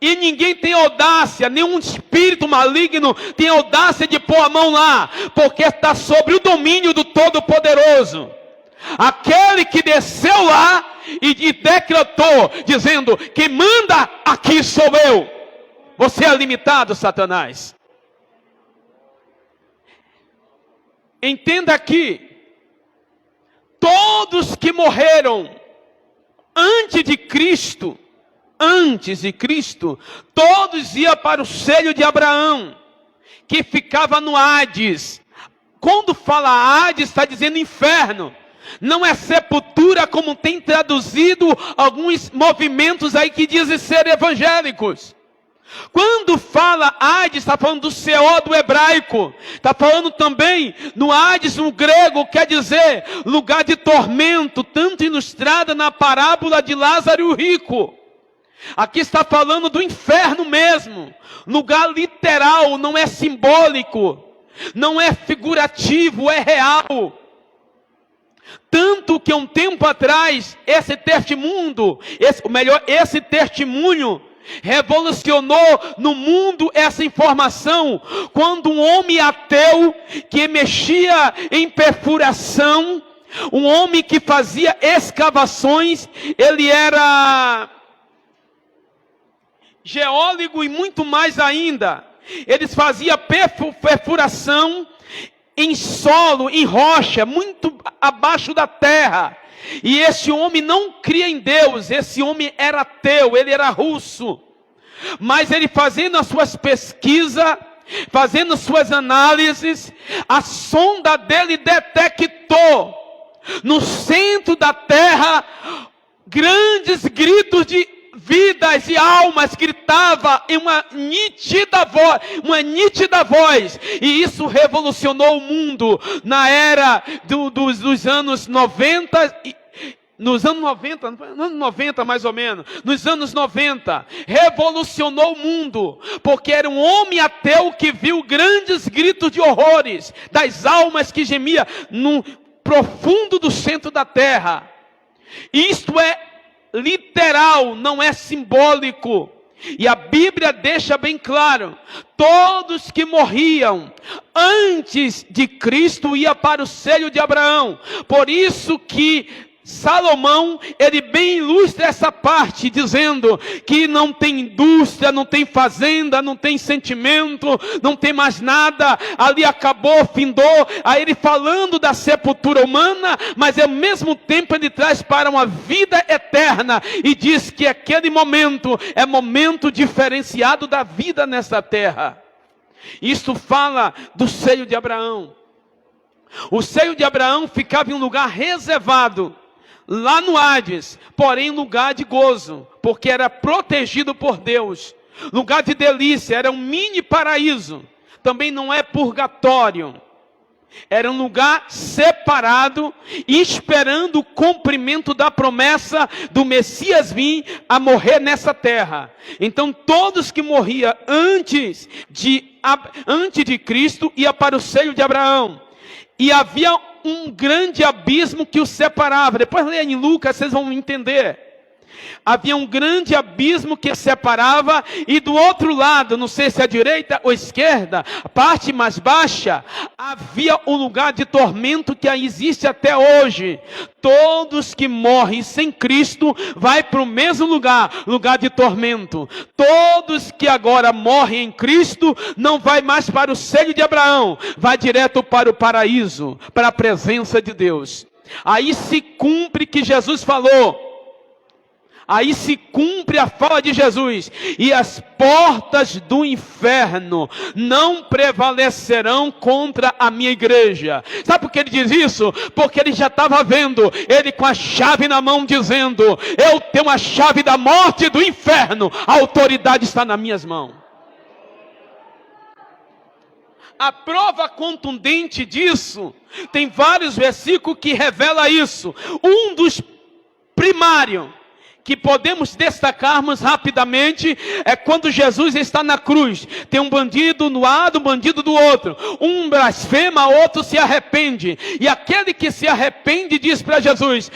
E ninguém tem audácia, nenhum espírito maligno tem audácia de pôr a mão lá, porque está sobre o domínio do Todo-Poderoso. Aquele que desceu lá e decretou, dizendo: quem manda aqui sou eu. Você é limitado, Satanás. Entenda aqui, todos que morreram antes de Cristo, todos iam para o seio de Abraão, que ficava no Hades. Quando fala Hades, está dizendo inferno. Não é sepultura, como tem traduzido alguns movimentos aí que dizem ser evangélicos. Quando fala Hades, está falando do Seol do hebraico. Está falando também no Hades, no grego, quer dizer lugar de tormento, tanto ilustrada na parábola de Lázaro e o rico. Aqui está falando do inferno mesmo, lugar literal, não é simbólico, não é figurativo, é real. Tanto que um tempo atrás, esse testemunho revolucionou no mundo essa informação, quando um homem ateu que mexia em perfuração, um homem que fazia escavações, ele era geólogo e muito mais ainda. Eles faziam perfuração em solo, em rocha, muito abaixo da terra. E esse homem não cria em Deus, esse homem era ateu, ele era russo. Mas ele fazendo as suas pesquisas, fazendo suas análises, a sonda dele detectou no centro da terra grandes gritos de vidas e almas, gritava em uma nítida voz, e isso revolucionou o mundo na era dos anos 90, nos anos 90 mais ou menos, nos anos 90, revolucionou o mundo, porque era um homem ateu que viu grandes gritos de horrores, das almas que gemia no profundo do centro da terra. Isto é literal, não é simbólico. E a Bíblia deixa bem claro, todos que morriam antes de Cristo iam para o seio de Abraão. Por isso que Salomão, ele bem ilustra essa parte, dizendo que não tem indústria, não tem fazenda, não tem sentimento, não tem mais nada, ali acabou, findou. Aí ele falando da sepultura humana, mas ao mesmo tempo ele traz para uma vida eterna, e diz que aquele momento é momento diferenciado da vida nessa terra. Isto fala do seio de Abraão. O seio de Abraão ficava em um lugar reservado, lá no Hades, porém lugar de gozo, porque era protegido por Deus, lugar de delícia, era um mini paraíso, também não é purgatório, era um lugar separado, esperando o cumprimento da promessa do Messias vir a morrer nessa terra. Então todos que morriam antes de Cristo iam para o seio de Abraão, e havia um grande abismo que os separava. Depois leia em Lucas, vocês vão entender. Havia um grande abismo que separava, e do outro lado, não sei se é a direita ou a esquerda, a parte mais baixa, havia um lugar de tormento que existe até hoje. Todos que morrem sem Cristo vai para o mesmo lugar, lugar de tormento. Todos que agora morrem em Cristo não vai mais para o seio de Abraão, vai direto para o paraíso, para a presença de Deus. Aí se cumpre que Jesus falou: Aí se cumpre a fala de Jesus: e as portas do inferno não prevalecerão contra a minha igreja. Sabe por que ele diz isso? Porque ele já estava vendo, ele com a chave na mão, dizendo: eu tenho a chave da morte e do inferno, a autoridade está nas minhas mãos. A prova contundente disso, tem vários versículos que revelam isso. Um dos primários que podemos destacarmos rapidamente é quando Jesus está na cruz. Tem um bandido no lado, um bandido do outro. Um blasfema, outro se arrepende. E aquele que se arrepende diz para Jesus: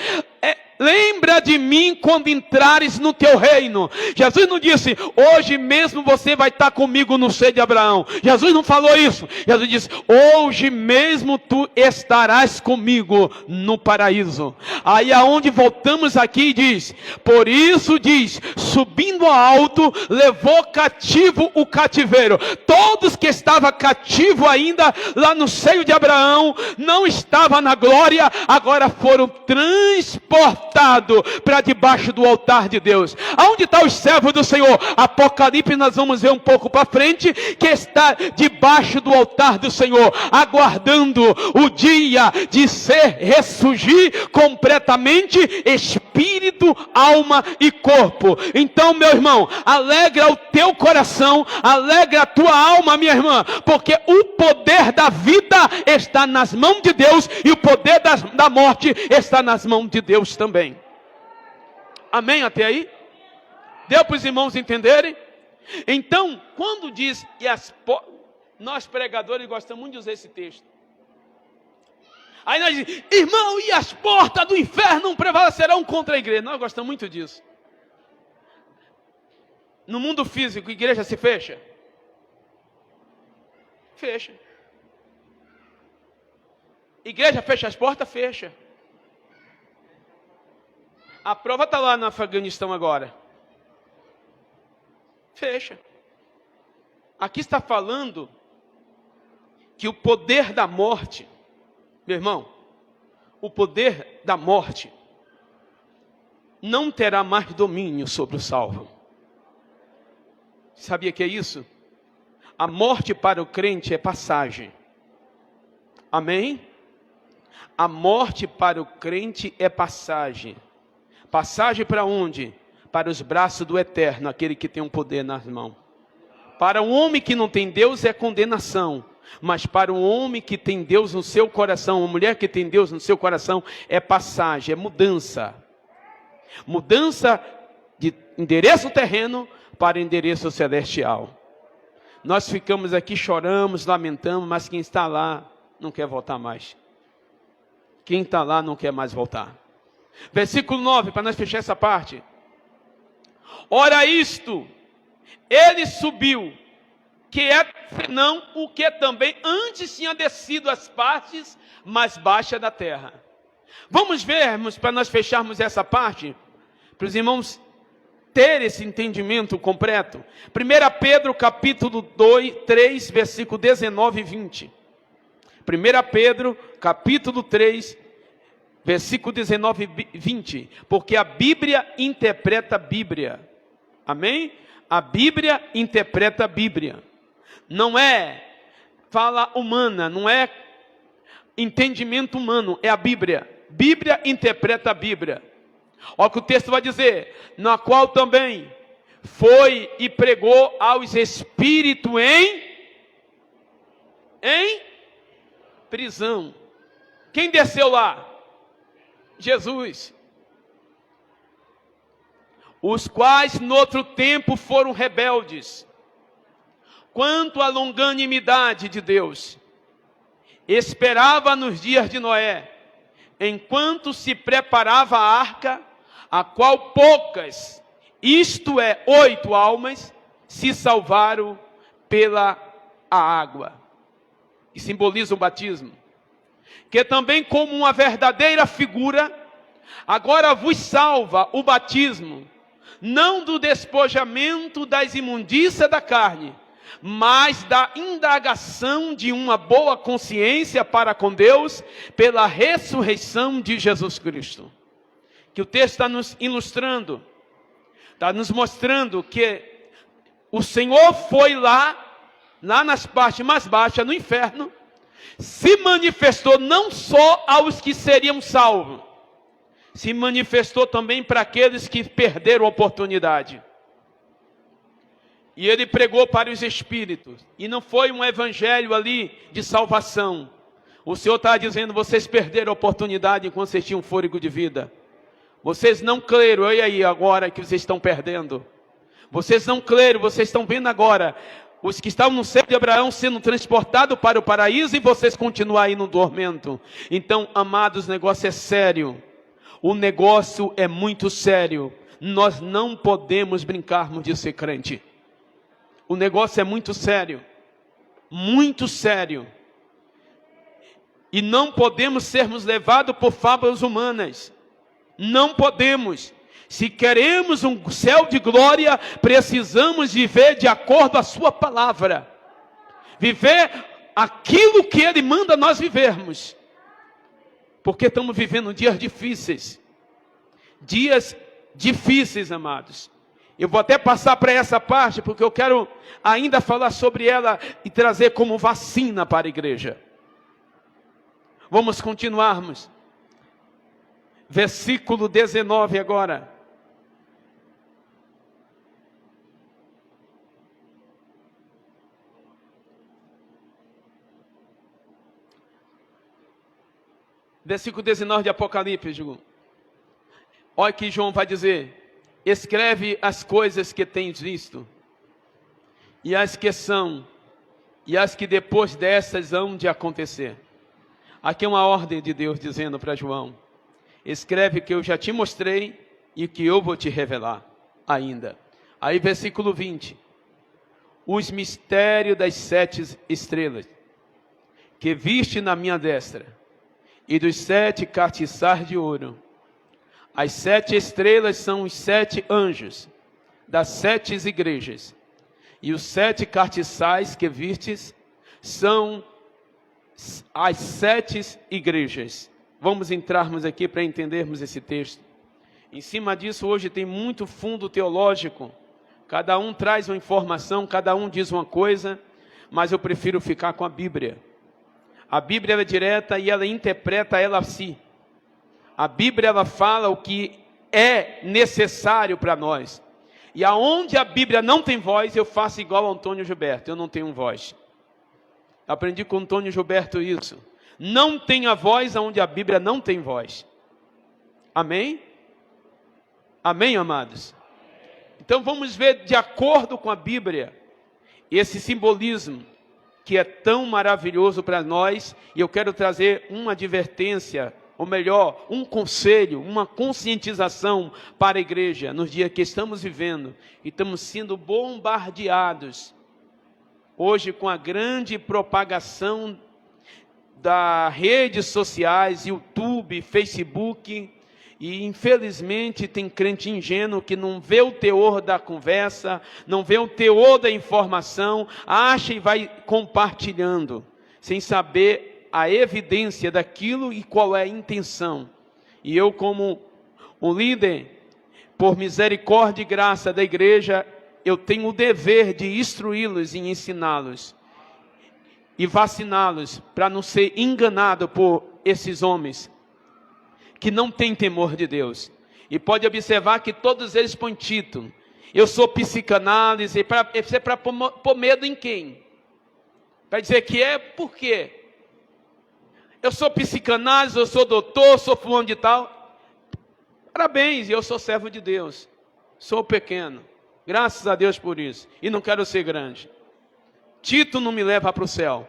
lembra de mim quando entrares no teu reino. Jesus não disse: hoje mesmo você vai estar comigo no seio de Abraão. Jesus não falou isso. Jesus disse: hoje mesmo tu estarás comigo no paraíso. Aí aonde voltamos aqui diz: por isso diz, subindo ao alto, levou cativo o cativeiro. Todos que estavam cativos ainda lá no seio de Abraão, não estavam na glória, agora foram transportados para debaixo do altar de Deus. Aonde está os servos do Senhor? Apocalipse nós vamos ver um pouco para frente, que está debaixo do altar do Senhor, aguardando o dia de ressurgir completamente, espírito, alma e corpo. Então, meu irmão, alegra o teu coração, alegra a tua alma, minha irmã, porque o poder da vida está nas mãos de Deus, e o poder da morte está nas mãos de Deus também. Amém até aí? Deu para os irmãos entenderem? Então, quando diz, nós pregadores gostamos muito de usar esse texto. Aí nós dizemos: irmão, e as portas do inferno não prevalecerão contra a igreja. Nós gostamos muito disso. No mundo físico, a igreja se fecha? Fecha. Igreja fecha as portas? Fecha. A prova está lá no Afeganistão agora. Fecha. Aqui está falando que o poder da morte, meu irmão, o poder da morte não terá mais domínio sobre o salvo. Sabia que é isso? A morte para o crente é passagem. Amém? A morte para o crente é passagem. Passagem para onde? Para os braços do Eterno, aquele que tem um poder nas mãos. Para um homem que não tem Deus é condenação. Mas para um homem que tem Deus no seu coração, uma mulher que tem Deus no seu coração, é passagem, é mudança. Mudança de endereço terreno para endereço celestial. Nós ficamos aqui, choramos, lamentamos, mas quem está lá não quer voltar mais. Quem está lá não quer mais voltar. Versículo 9, para nós fechar essa parte. Ora isto, ele subiu, que é senão o que também antes tinha descido às partes mais baixas da terra. Vamos vermos, para nós fecharmos essa parte, para os irmãos terem esse entendimento completo. 1 Pedro capítulo 3, versículo 19 e 20. 1 Pedro capítulo 3, versículo 19 e 20. Porque a Bíblia interpreta a Bíblia. Amém? A Bíblia interpreta a Bíblia. Não é fala humana, não é entendimento humano, é a Bíblia. Bíblia interpreta a Bíblia. Olha o que o texto vai dizer: na qual também foi e pregou aos espíritos em prisão. Quem desceu lá? Jesus. Os quais no outro tempo foram rebeldes quanto à longanimidade de Deus. Esperava nos dias de Noé, enquanto se preparava a arca, a qual poucas, isto é, 8 almas, se salvaram pela água. E simboliza o batismo. Que também como uma verdadeira figura, agora vos salva o batismo, não do despojamento das imundícias da carne, mas da indagação de uma boa consciência para com Deus, pela ressurreição de Jesus Cristo. Que o texto está nos ilustrando Está nos mostrando que o Senhor foi lá nas partes mais baixas, no inferno, se manifestou não só aos que seriam salvos, se manifestou também para aqueles que perderam a oportunidade. E ele pregou para os espíritos, e não foi um evangelho ali de salvação. O Senhor está dizendo, vocês perderam a oportunidade enquanto vocês tinham fôlego de vida. Vocês não creram, olha aí agora que vocês estão perdendo. Vocês não creram, vocês estão vendo agora os que estavam no seio de Abraão sendo transportados para o paraíso e vocês continuam aí no tormento. Então, amados, o negócio é sério. O negócio é muito sério. Nós não podemos brincarmos de ser crente. O negócio é muito sério. Muito sério. E não podemos sermos levados por fábulas humanas. Não podemos. Se queremos um céu de glória, precisamos viver de acordo à sua palavra. Viver aquilo que Ele manda nós vivermos. Porque estamos vivendo dias difíceis. Dias difíceis, amados. Eu vou até passar para essa parte, porque eu quero ainda falar sobre ela e trazer como vacina para a igreja. Vamos continuarmos. Versículo 19 agora. Versículo 19 de Apocalipse. Olha que João vai dizer. Escreve as coisas que tens visto, e as que são, e as que depois dessas hão de acontecer. Aqui é uma ordem de Deus dizendo para João. Escreve que eu já te mostrei e que eu vou te revelar ainda. Aí versículo 20. Os mistérios das 7 estrelas que viste na minha destra e dos 7 castiçais de ouro. As 7 estrelas são os 7 anjos das 7 igrejas. E os 7 castiçais que vistes são as 7 igrejas. Vamos entrarmos aqui para entendermos esse texto. Em cima disso, hoje tem muito fundo teológico. Cada um traz uma informação, cada um diz uma coisa, mas eu prefiro ficar com a Bíblia. A Bíblia é direta e ela interpreta ela a si. A Bíblia ela fala o que é necessário para nós. E aonde a Bíblia não tem voz, eu faço igual ao Antônio Gilberto, eu não tenho voz. Aprendi com o Antônio Gilberto isso. Não tenha voz aonde a Bíblia não tem voz. Amém? Amém, amados? Então vamos ver de acordo com a Bíblia, esse simbolismo que é tão maravilhoso para nós. E eu quero trazer uma advertência, ou melhor, um conselho, uma conscientização para a igreja, nos dias que estamos vivendo. E estamos sendo bombardeados, hoje com a grande propagação das redes sociais, YouTube, Facebook, e infelizmente tem crente ingênuo que não vê o teor da conversa, não vê o teor da informação, acha e vai compartilhando, sem saber a evidência daquilo e qual é a intenção. E eu, como um líder, por misericórdia e graça da igreja, eu tenho o dever de instruí-los e ensiná-los e vaciná-los para não ser enganado por esses homens que não têm temor de Deus. E pode observar que todos eles põem título. Eu sou psicanálise, para pôr medo em quem? Para dizer que é por quê? Eu sou psicanálise, eu sou doutor, sou fulano de tal. Parabéns, eu sou servo de Deus. Sou pequeno. Graças a Deus por isso. E não quero ser grande. Título não me leva para o céu.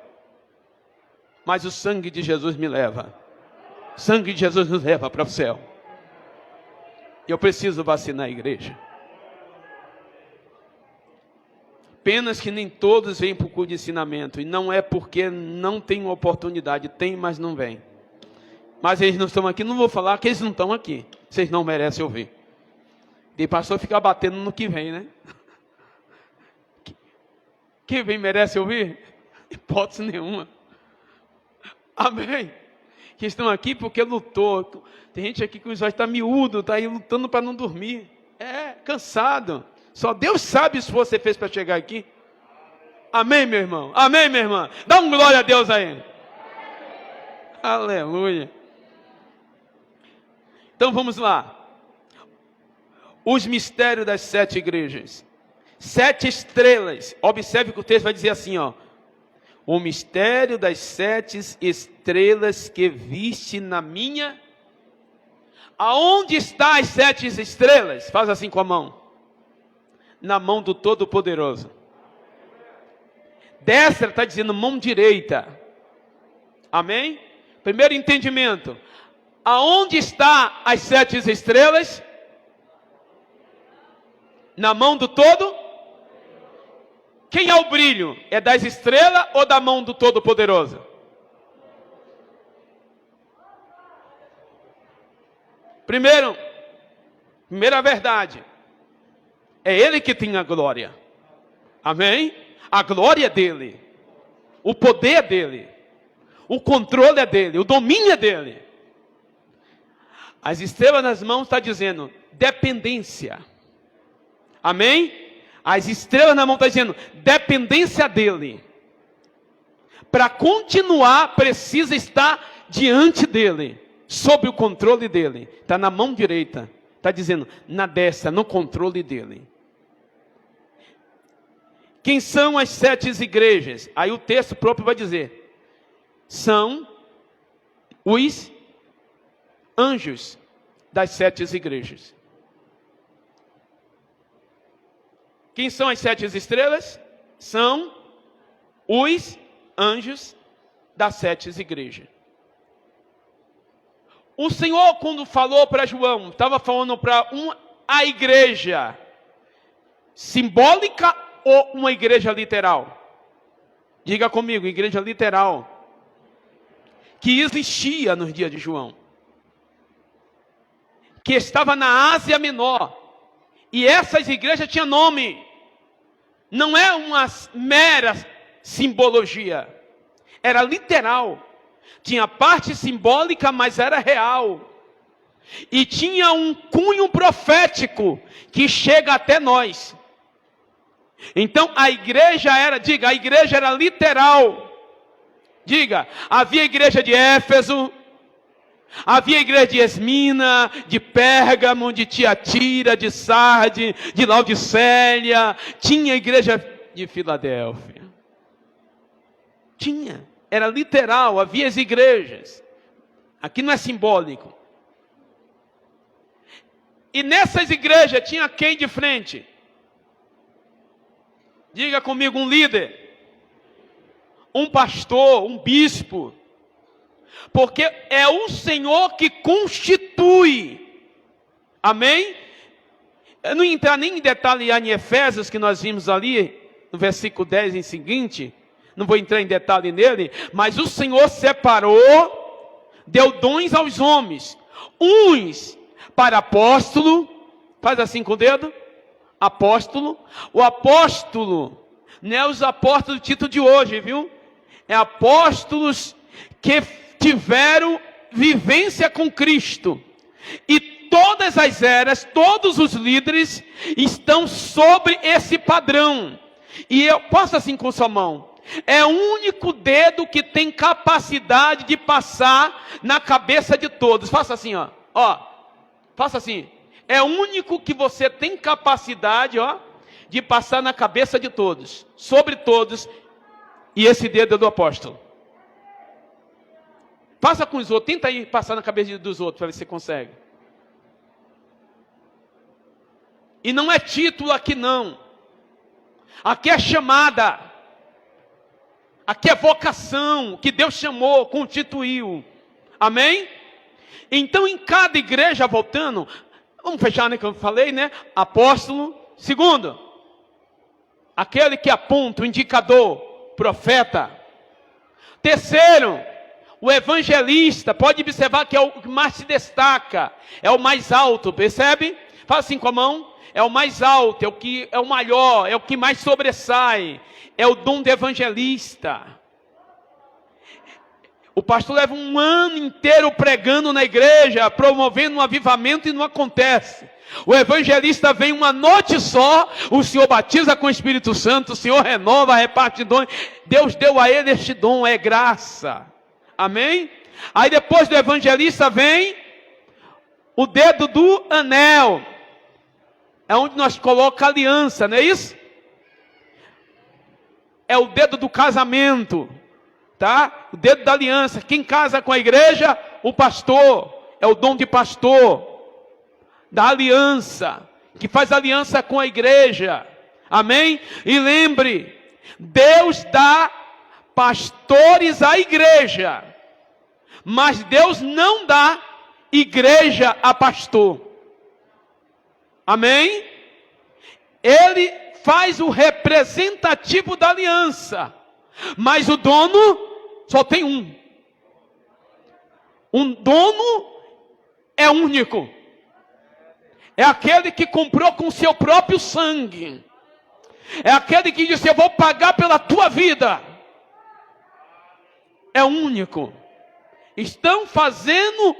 Mas o sangue de Jesus me leva. O sangue de Jesus nos leva para o céu. Eu preciso vacinar a igreja. Apenas que nem todos vêm para o curso de ensinamento. E não é porque não tem oportunidade. Tem, mas não vem. Mas eles não estão aqui. Não vou falar que eles não estão aqui. Vocês não merecem ouvir. E pastor ficar batendo no que vem, né? Quem vem merece ouvir? Hipótese nenhuma. Amém. Que estão aqui porque lutou. Tem gente aqui que os olhos estão miúdos, está aí lutando para não dormir. É. cansado. Só Deus sabe o esforço que você fez para chegar aqui. Amém, meu irmão? Amém, minha irmã? Dá um glória a Deus aí. Aleluia. Então vamos lá. Os mistérios das 7 igrejas. 7 estrelas. Observe que o texto vai dizer assim, ó. O mistério das 7 estrelas que viste na minha... Aonde estão as 7 estrelas? Faz assim com a mão. Na mão do Todo-Poderoso. Destra está dizendo mão direita. Amém? Primeiro entendimento. Aonde estão as 7 estrelas? Na mão do Todo? Quem é o brilho? É das estrelas ou da mão do Todo-Poderoso? Primeira verdade. É Ele que tem a glória. Amém? A glória é dele. O poder é dele. O controle é dele. O domínio é dele. As estrelas nas mãos está dizendo dependência. Amém? As estrelas na mão está dizendo dependência dele. Para continuar, precisa estar diante dele. Sob o controle dele. Está na mão direita. Está dizendo na destra, no controle dele. Quem são as 7 igrejas? Aí o texto próprio vai dizer. São os anjos das 7 igrejas. Quem são as 7 estrelas? São os anjos das 7 igrejas. O Senhor, quando falou para João, estava falando para a igreja simbólica ou uma igreja literal? Diga comigo, igreja literal. Que existia nos dias de João. Que estava na Ásia Menor. E essas igrejas tinham nome. Não é uma mera simbologia. Era literal. Tinha parte simbólica, mas era real. E tinha um cunho profético que chega até nós. Então a igreja era, diga, a igreja era literal. Diga, havia a igreja de Éfeso, havia a igreja de Esmina, de Pérgamo, de Tiatira, de Sarde, de Laodiceia, tinha a igreja de Filadélfia. Tinha, era literal, havia as igrejas. Aqui não é simbólico. E nessas igrejas tinha quem de frente? Diga comigo, um líder. Um pastor, um bispo. Porque é o Senhor que constitui. Amém? Eu não entrar nem em detalhe em Efésios, que nós vimos ali, no versículo 10 em seguinte. Não vou entrar em detalhe nele. Mas o Senhor separou, deu dons aos homens. Uns para apóstolo. Faz assim com o dedo. Apóstolo. O apóstolo, não é os apóstolos do título de hoje, viu? É apóstolos que tiveram vivência com Cristo. E todas as eras, todos os líderes estão sobre esse padrão. E eu posso assim com sua mão. É o único dedo que tem capacidade de passar na cabeça de todos. Faça assim, ó. Ó. Faça assim. É o único que você tem capacidade, ó, de passar na cabeça de todos, sobre todos, e esse dedo é do apóstolo. Passa com os outros, tenta aí passar na cabeça dos outros, para ver se você consegue. E não é título aqui não. Aqui é chamada. Aqui é vocação, que Deus chamou, constituiu. Amém? Então em cada igreja, voltando... Vamos fechar, né, que eu falei, né? Apóstolo. Segundo, aquele que aponta, o indicador, profeta. Terceiro, o evangelista. Pode observar que é o que mais se destaca. É o mais alto, percebe? Faz assim com a mão. É o mais alto, é o que é o maior, é o que mais sobressai. É o dom do evangelista. O pastor leva um ano inteiro pregando na igreja, promovendo um avivamento e não acontece. O evangelista vem uma noite só, o Senhor batiza com o Espírito Santo, o Senhor renova, reparte dons. Deus deu a ele este dom, é graça. Amém? Aí depois do evangelista vem o dedo do anel. É onde nós colocamos a aliança, não é isso? É o dedo do casamento, tá? O dedo da aliança. Quem casa com a igreja? O pastor. É o dom de pastor. Da aliança. Que faz aliança com a igreja. Amém? E lembre, Deus dá pastores à igreja. Mas Deus não dá igreja a pastor. Amém? Ele faz o representativo da aliança. Mas o dono só tem um. Um dono é único. É aquele que comprou com seu próprio sangue. É aquele que disse: eu vou pagar pela tua vida. É único. Estão fazendo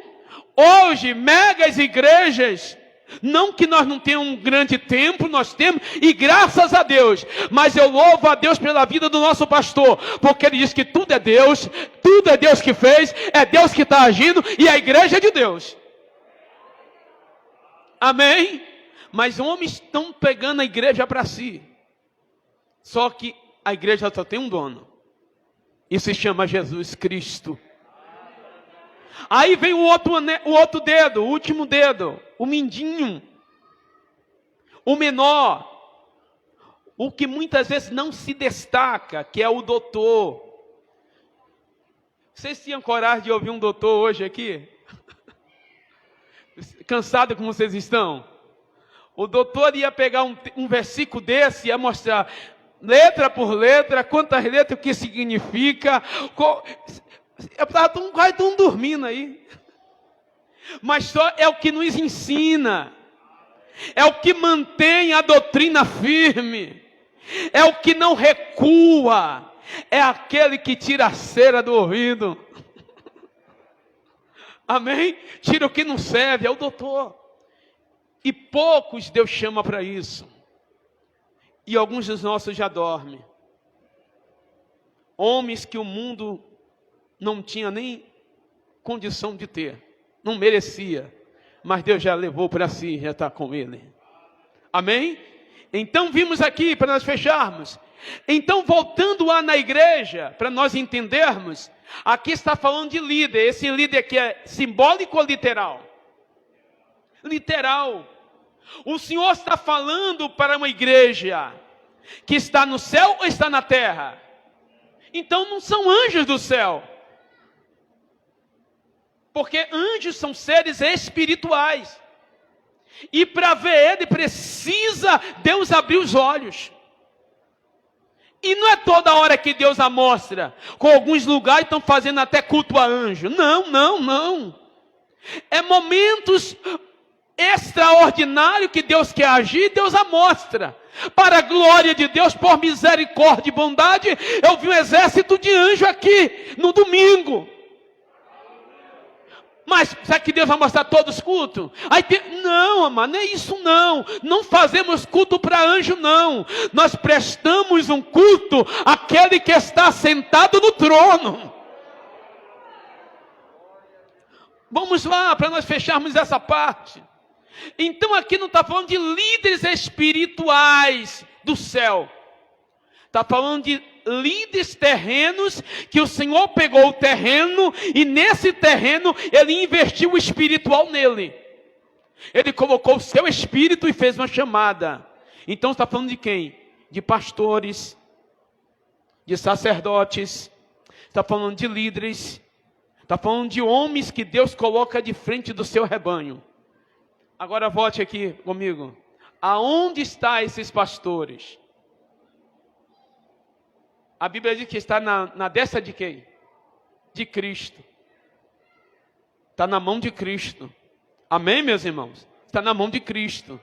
hoje megas igrejas. Não que nós não tenhamos um grande templo, nós temos, e graças a Deus. Mas eu louvo a Deus pela vida do nosso pastor, porque ele diz que tudo é Deus que fez, é Deus que está agindo, e a igreja é de Deus. Amém? Mas homens estão pegando a igreja para si. Só que a igreja só tem um dono. E se chama Jesus Cristo. Aí vem o outro dedo, o último dedo, o mindinho, o menor, o que muitas vezes não se destaca, que é o doutor. Vocês tinham coragem de ouvir um doutor hoje aqui? Cansado como vocês estão? O doutor ia pegar um versículo desse e ia mostrar, letra por letra, quantas letras, o que significa. Estão quase dormindo aí. Mas só é o que nos ensina. É o que mantém a doutrina firme. É o que não recua. É aquele que tira a cera do ouvido. Amém? Tira o que não serve, é o doutor. E poucos Deus chama para isso. E alguns dos nossos já dormem. Homens que o mundo não tinha nem condição de ter. Não merecia. Mas Deus já levou para si, já está com ele. Amém? Então vimos aqui, para nós fecharmos. Então voltando lá na igreja, para nós entendermos, aqui está falando de líder. Esse líder aqui é simbólico ou literal? Literal. O Senhor está falando para uma igreja que está no céu ou está na terra? Então não são anjos do céu. Porque anjos são seres espirituais. E para ver ele precisa Deus abrir os olhos. E não é toda hora que Deus a mostra. Com alguns lugares estão fazendo até culto a anjo. Não. É momentos extraordinários que Deus quer agir, Deus a mostra. Para a glória de Deus, por misericórdia e bondade, eu vi um exército de anjos aqui no domingo. Mas será que Deus vai mostrar todos os cultos? Não, amado, não é isso não. Não fazemos culto para anjo não. Nós prestamos um culto àquele que está sentado no trono. Vamos lá, para nós fecharmos essa parte. Então aqui não está falando de líderes espirituais do céu. Está falando de líderes terrenos, que o Senhor pegou o terreno, e nesse terreno, Ele investiu o espiritual nele. Ele colocou o seu espírito e fez uma chamada. Então está falando de quem? De pastores, de sacerdotes, está falando de líderes, está falando de homens que Deus coloca de frente do seu rebanho. Agora volte aqui comigo. Aonde estão esses pastores? A Bíblia diz que está na destra de quem? De Cristo. Está na mão de Cristo. Amém, meus irmãos? Está na mão de Cristo.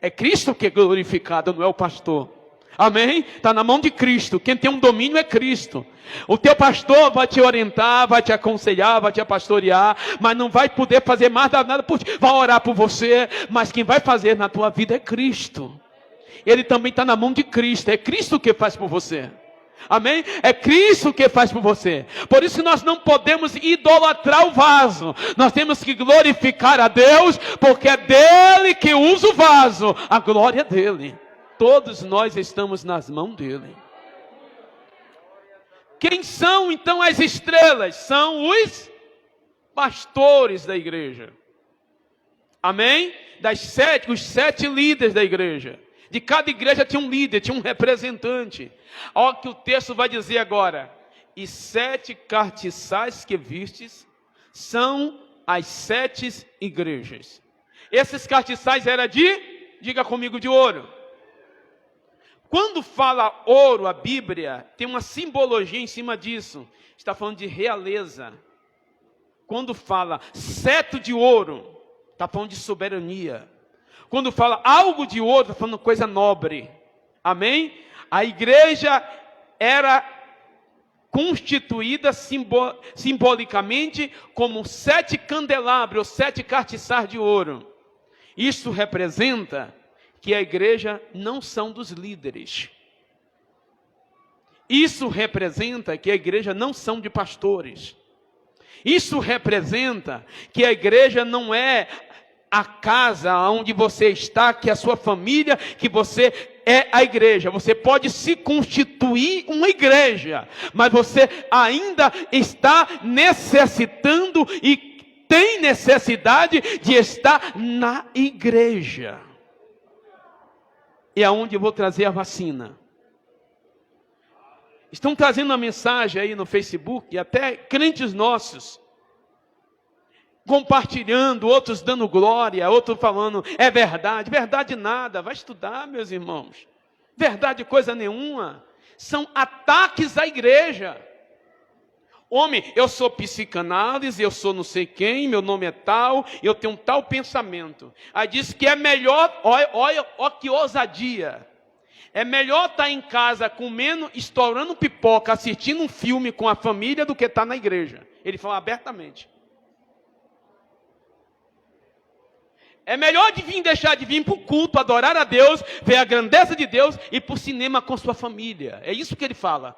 É Cristo que é glorificado, não é o pastor. Amém? Está na mão de Cristo. Quem tem um domínio é Cristo. O teu pastor vai te orientar, vai te aconselhar, vai te pastorear, mas não vai poder fazer mais nada por ti. Vai orar por você, mas quem vai fazer na tua vida é Cristo. Ele também está na mão de Cristo. É Cristo que faz por você. Amém? É Cristo que faz por você. Por isso nós não podemos idolatrar o vaso. Nós temos que glorificar a Deus, porque é dele que usa o vaso. A glória é dele. Todos nós estamos nas mãos dele. Quem são então as estrelas? São os pastores da igreja. Amém? Os 7 líderes da igreja. De cada igreja tinha um líder, tinha um representante. Olha o que o texto vai dizer agora. E 7 cartiçais que vistes são as 7 igrejas. Esses cartiçais eram diga comigo, de ouro. Quando fala ouro, a Bíblia tem uma simbologia em cima disso. Está falando de realeza. Quando fala cetro de ouro, está falando de soberania. Quando fala algo de ouro, está falando coisa nobre. Amém? A igreja era constituída simbolicamente como 7 candelabros, ou 7 cartiçais de ouro. Isso representa que a igreja não são dos líderes. Isso representa que a igreja não são de pastores. Isso representa que a igreja não é a casa onde você está, que é a sua família, que você é a igreja. Você pode se constituir uma igreja, mas você ainda está necessitando e tem necessidade de estar na igreja. E é onde eu vou trazer a vacina. Estão trazendo uma mensagem aí no Facebook, e até crentes nossos, compartilhando, outros dando glória, outros falando, é verdade. Verdade nada, vai estudar, meus irmãos. Verdade coisa nenhuma. São ataques à igreja. Homem, eu sou psicanálise, eu sou não sei quem, meu nome é tal, eu tenho um tal pensamento. Aí diz que é melhor, olha que ousadia. É melhor estar em casa comendo, estourando pipoca, assistindo um filme com a família do que estar na igreja. Ele fala abertamente. É melhor deixar de vir para o culto, adorar a Deus, ver a grandeza de Deus e ir para o cinema com sua família. É isso que ele fala.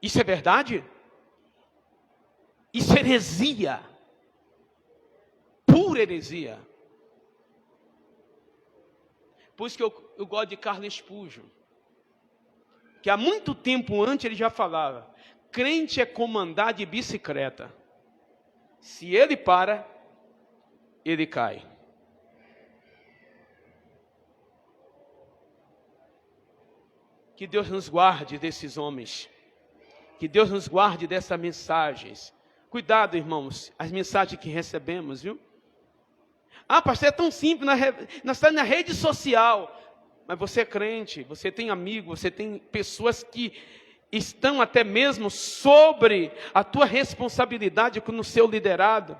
Isso é verdade? Isso é heresia. Pura heresia. Por isso que eu gosto de Carlos Spurgeon. Que há muito tempo antes ele já falava. Crente é como andar de bicicleta. Se ele para, ele cai. Que Deus nos guarde desses homens. Que Deus nos guarde dessas mensagens. Cuidado, irmãos, as mensagens que recebemos, viu? Ah, pastor, é tão simples, nós estamos na rede social. Mas você é crente, você tem amigos, você tem pessoas que estão até mesmo sobre a tua responsabilidade no seu liderado.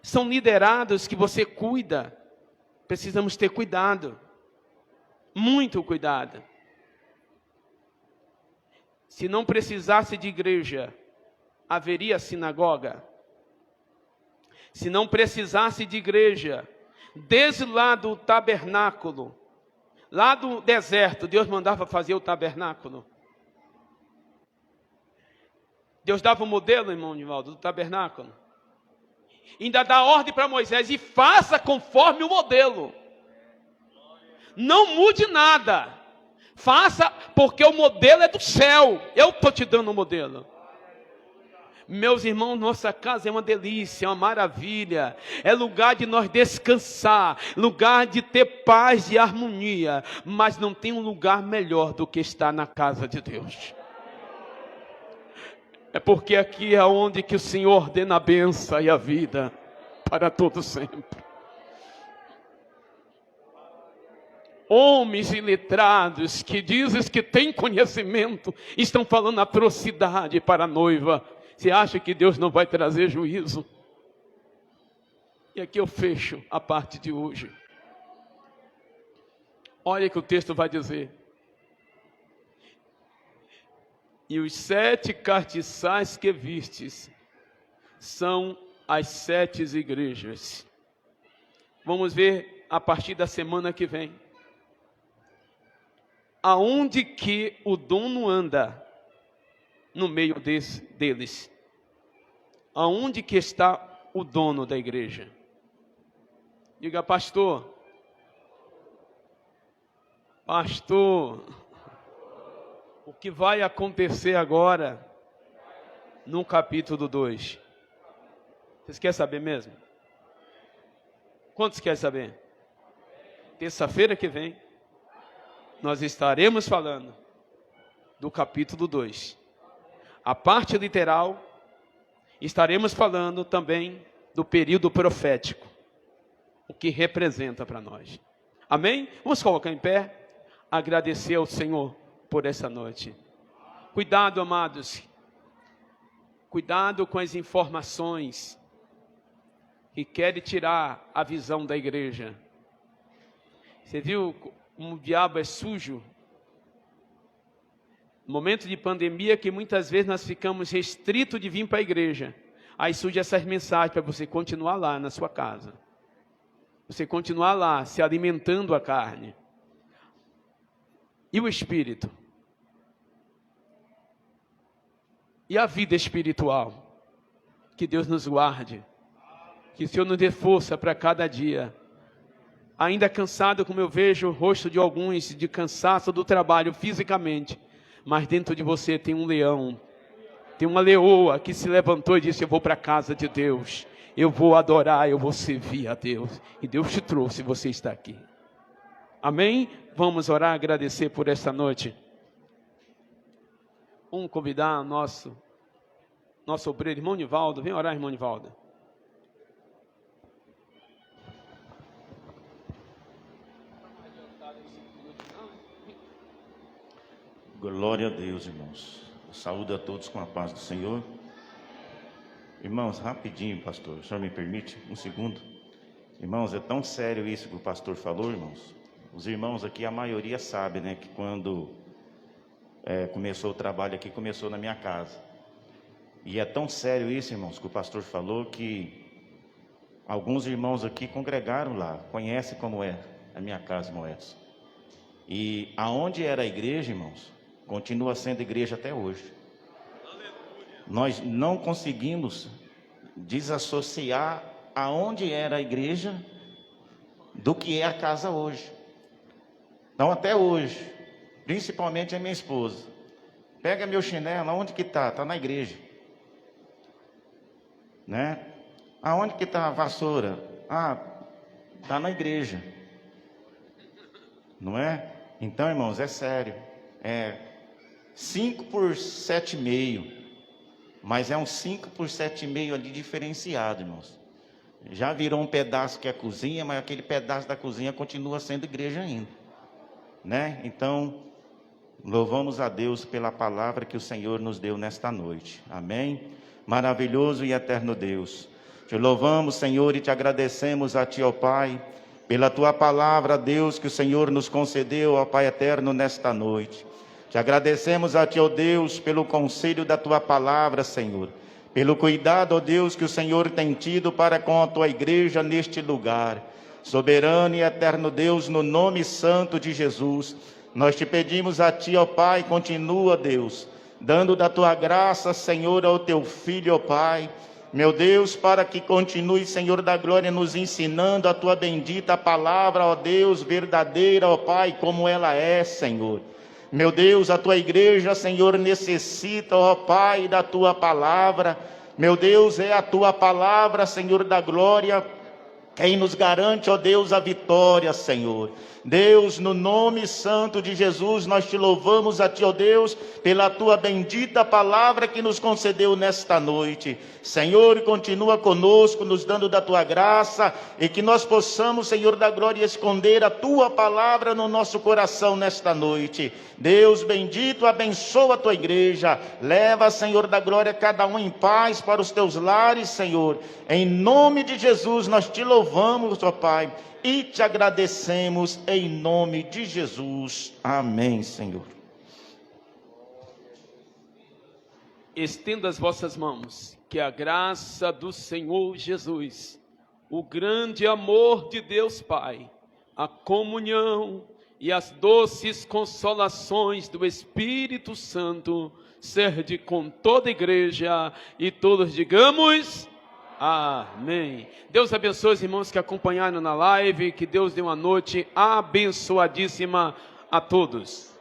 São liderados que você cuida. Precisamos ter cuidado. Muito cuidado. Se não precisasse de igreja, haveria sinagoga. Se não precisasse de igreja, desde lá do tabernáculo, lá do deserto, Deus mandava fazer o tabernáculo. Deus dava o modelo, irmão Nivaldo, do tabernáculo. Ainda dá ordem para Moisés, e faça conforme o modelo. Não mude nada. Faça, porque o modelo é do céu. Eu estou te dando o modelo. Meus irmãos, nossa casa é uma delícia, é uma maravilha. É lugar de nós descansar, lugar de ter paz e harmonia. Mas não tem um lugar melhor do que estar na casa de Deus. É porque aqui é onde que o Senhor ordena a bênção e a vida para todo sempre. Homens iletrados que dizem que têm conhecimento, estão falando atrocidade para a noiva. Você acha que Deus não vai trazer juízo? E aqui eu fecho a parte de hoje. Olha que o texto vai dizer. E os 7 castiçais que vistes são as 7 igrejas. Vamos ver a partir da semana que vem. Aonde que o dono anda no meio deles? Aonde que está o dono da igreja? Diga, pastor, o que vai acontecer agora no capítulo 2? Vocês querem saber mesmo? Quantos querem saber? Terça-feira que vem, nós estaremos falando do capítulo 2. A parte literal, estaremos falando também do período profético, o que representa para nós. Amém? Vamos colocar em pé, agradecer ao Senhor por essa noite. Cuidado, amados. Cuidado com as informações que querem tirar a visão da igreja. Você viu como o diabo é sujo? No momento de pandemia que muitas vezes nós ficamos restritos de vir para a igreja. Aí surge essas mensagens para você continuar lá na sua casa. Você continuar lá, se alimentando a carne. E o espírito? E a vida espiritual? Que Deus nos guarde. Que o Senhor nos dê força para cada dia. Ainda cansado, como eu vejo o rosto de alguns, de cansaço do trabalho fisicamente. Mas dentro de você tem um leão. Tem uma leoa que se levantou e disse: eu vou para a casa de Deus. Eu vou adorar, eu vou servir a Deus. E Deus te trouxe, você está aqui. Amém? Vamos orar, agradecer por esta noite. Vamos convidar nosso obreiro, irmão Nivaldo. Vem orar, irmão Nivaldo. Glória a Deus, irmãos. Saúde a todos com a paz do Senhor. Irmãos, rapidinho, pastor, o senhor me permite? Um segundo. Irmãos, é tão sério isso que o pastor falou, irmãos. Os irmãos aqui, a maioria sabe, né, que quando começou o trabalho aqui, começou na minha casa. E é tão sério isso, irmãos, que o pastor falou, que alguns irmãos aqui congregaram lá, conhecem como é a minha casa, irmão Edson. E aonde era a igreja, irmãos, continua sendo igreja até hoje. Nós não conseguimos desassociar aonde era a igreja do que é a casa hoje. Então até hoje, principalmente a minha esposa, pega meu chinelo, aonde que está? Está na igreja, né? Aonde que está a vassoura? Está na igreja, não é? Então, irmãos, é sério, 5 por 7,5, mas é um 5 por 7,5 ali diferenciado, irmãos. Já virou um pedaço que é a cozinha, mas aquele pedaço da cozinha continua sendo igreja ainda, né? Então, louvamos a Deus pela palavra que o Senhor nos deu nesta noite, amém? Maravilhoso e eterno Deus, te louvamos, Senhor, e te agradecemos a Ti, ó Pai, pela Tua palavra, Deus, que o Senhor nos concedeu, ó Pai eterno, nesta noite. Te agradecemos a Ti, ó Deus, pelo conselho da Tua palavra, Senhor, pelo cuidado, ó Deus, que o Senhor tem tido para com a Tua igreja neste lugar. Soberano e eterno Deus, no nome santo de Jesus, nós te pedimos a Ti, ó Pai, continua, Deus, dando da Tua graça, Senhor, ao Teu Filho, ó Pai, meu Deus, para que continue, Senhor da glória, nos ensinando a Tua bendita palavra, ó Deus, verdadeira, ó Pai, como ela é, Senhor. Meu Deus, a Tua igreja, Senhor, necessita, ó Pai, da Tua palavra. Meu Deus, é a Tua palavra, Senhor da glória, quem nos garante, ó Deus, a vitória, Senhor. Deus, no nome santo de Jesus, nós te louvamos a Ti, ó Deus, pela Tua bendita palavra que nos concedeu nesta noite. Senhor, continua conosco, nos dando da Tua graça, e que nós possamos, Senhor da glória, esconder a Tua palavra no nosso coração nesta noite. Deus bendito, abençoa a Tua igreja, leva, Senhor da glória, cada um em paz para os Teus lares, Senhor. Em nome de Jesus, nós te louvamos, ó Pai, e te agradecemos em nome de Jesus. Amém, Senhor. Estenda as vossas mãos, que a graça do Senhor Jesus, o grande amor de Deus Pai, a comunhão e as doces consolações do Espírito Santo, sede com toda a igreja e todos digamos amém. Deus abençoe os irmãos que acompanharam na live, que Deus dê uma noite abençoadíssima a todos.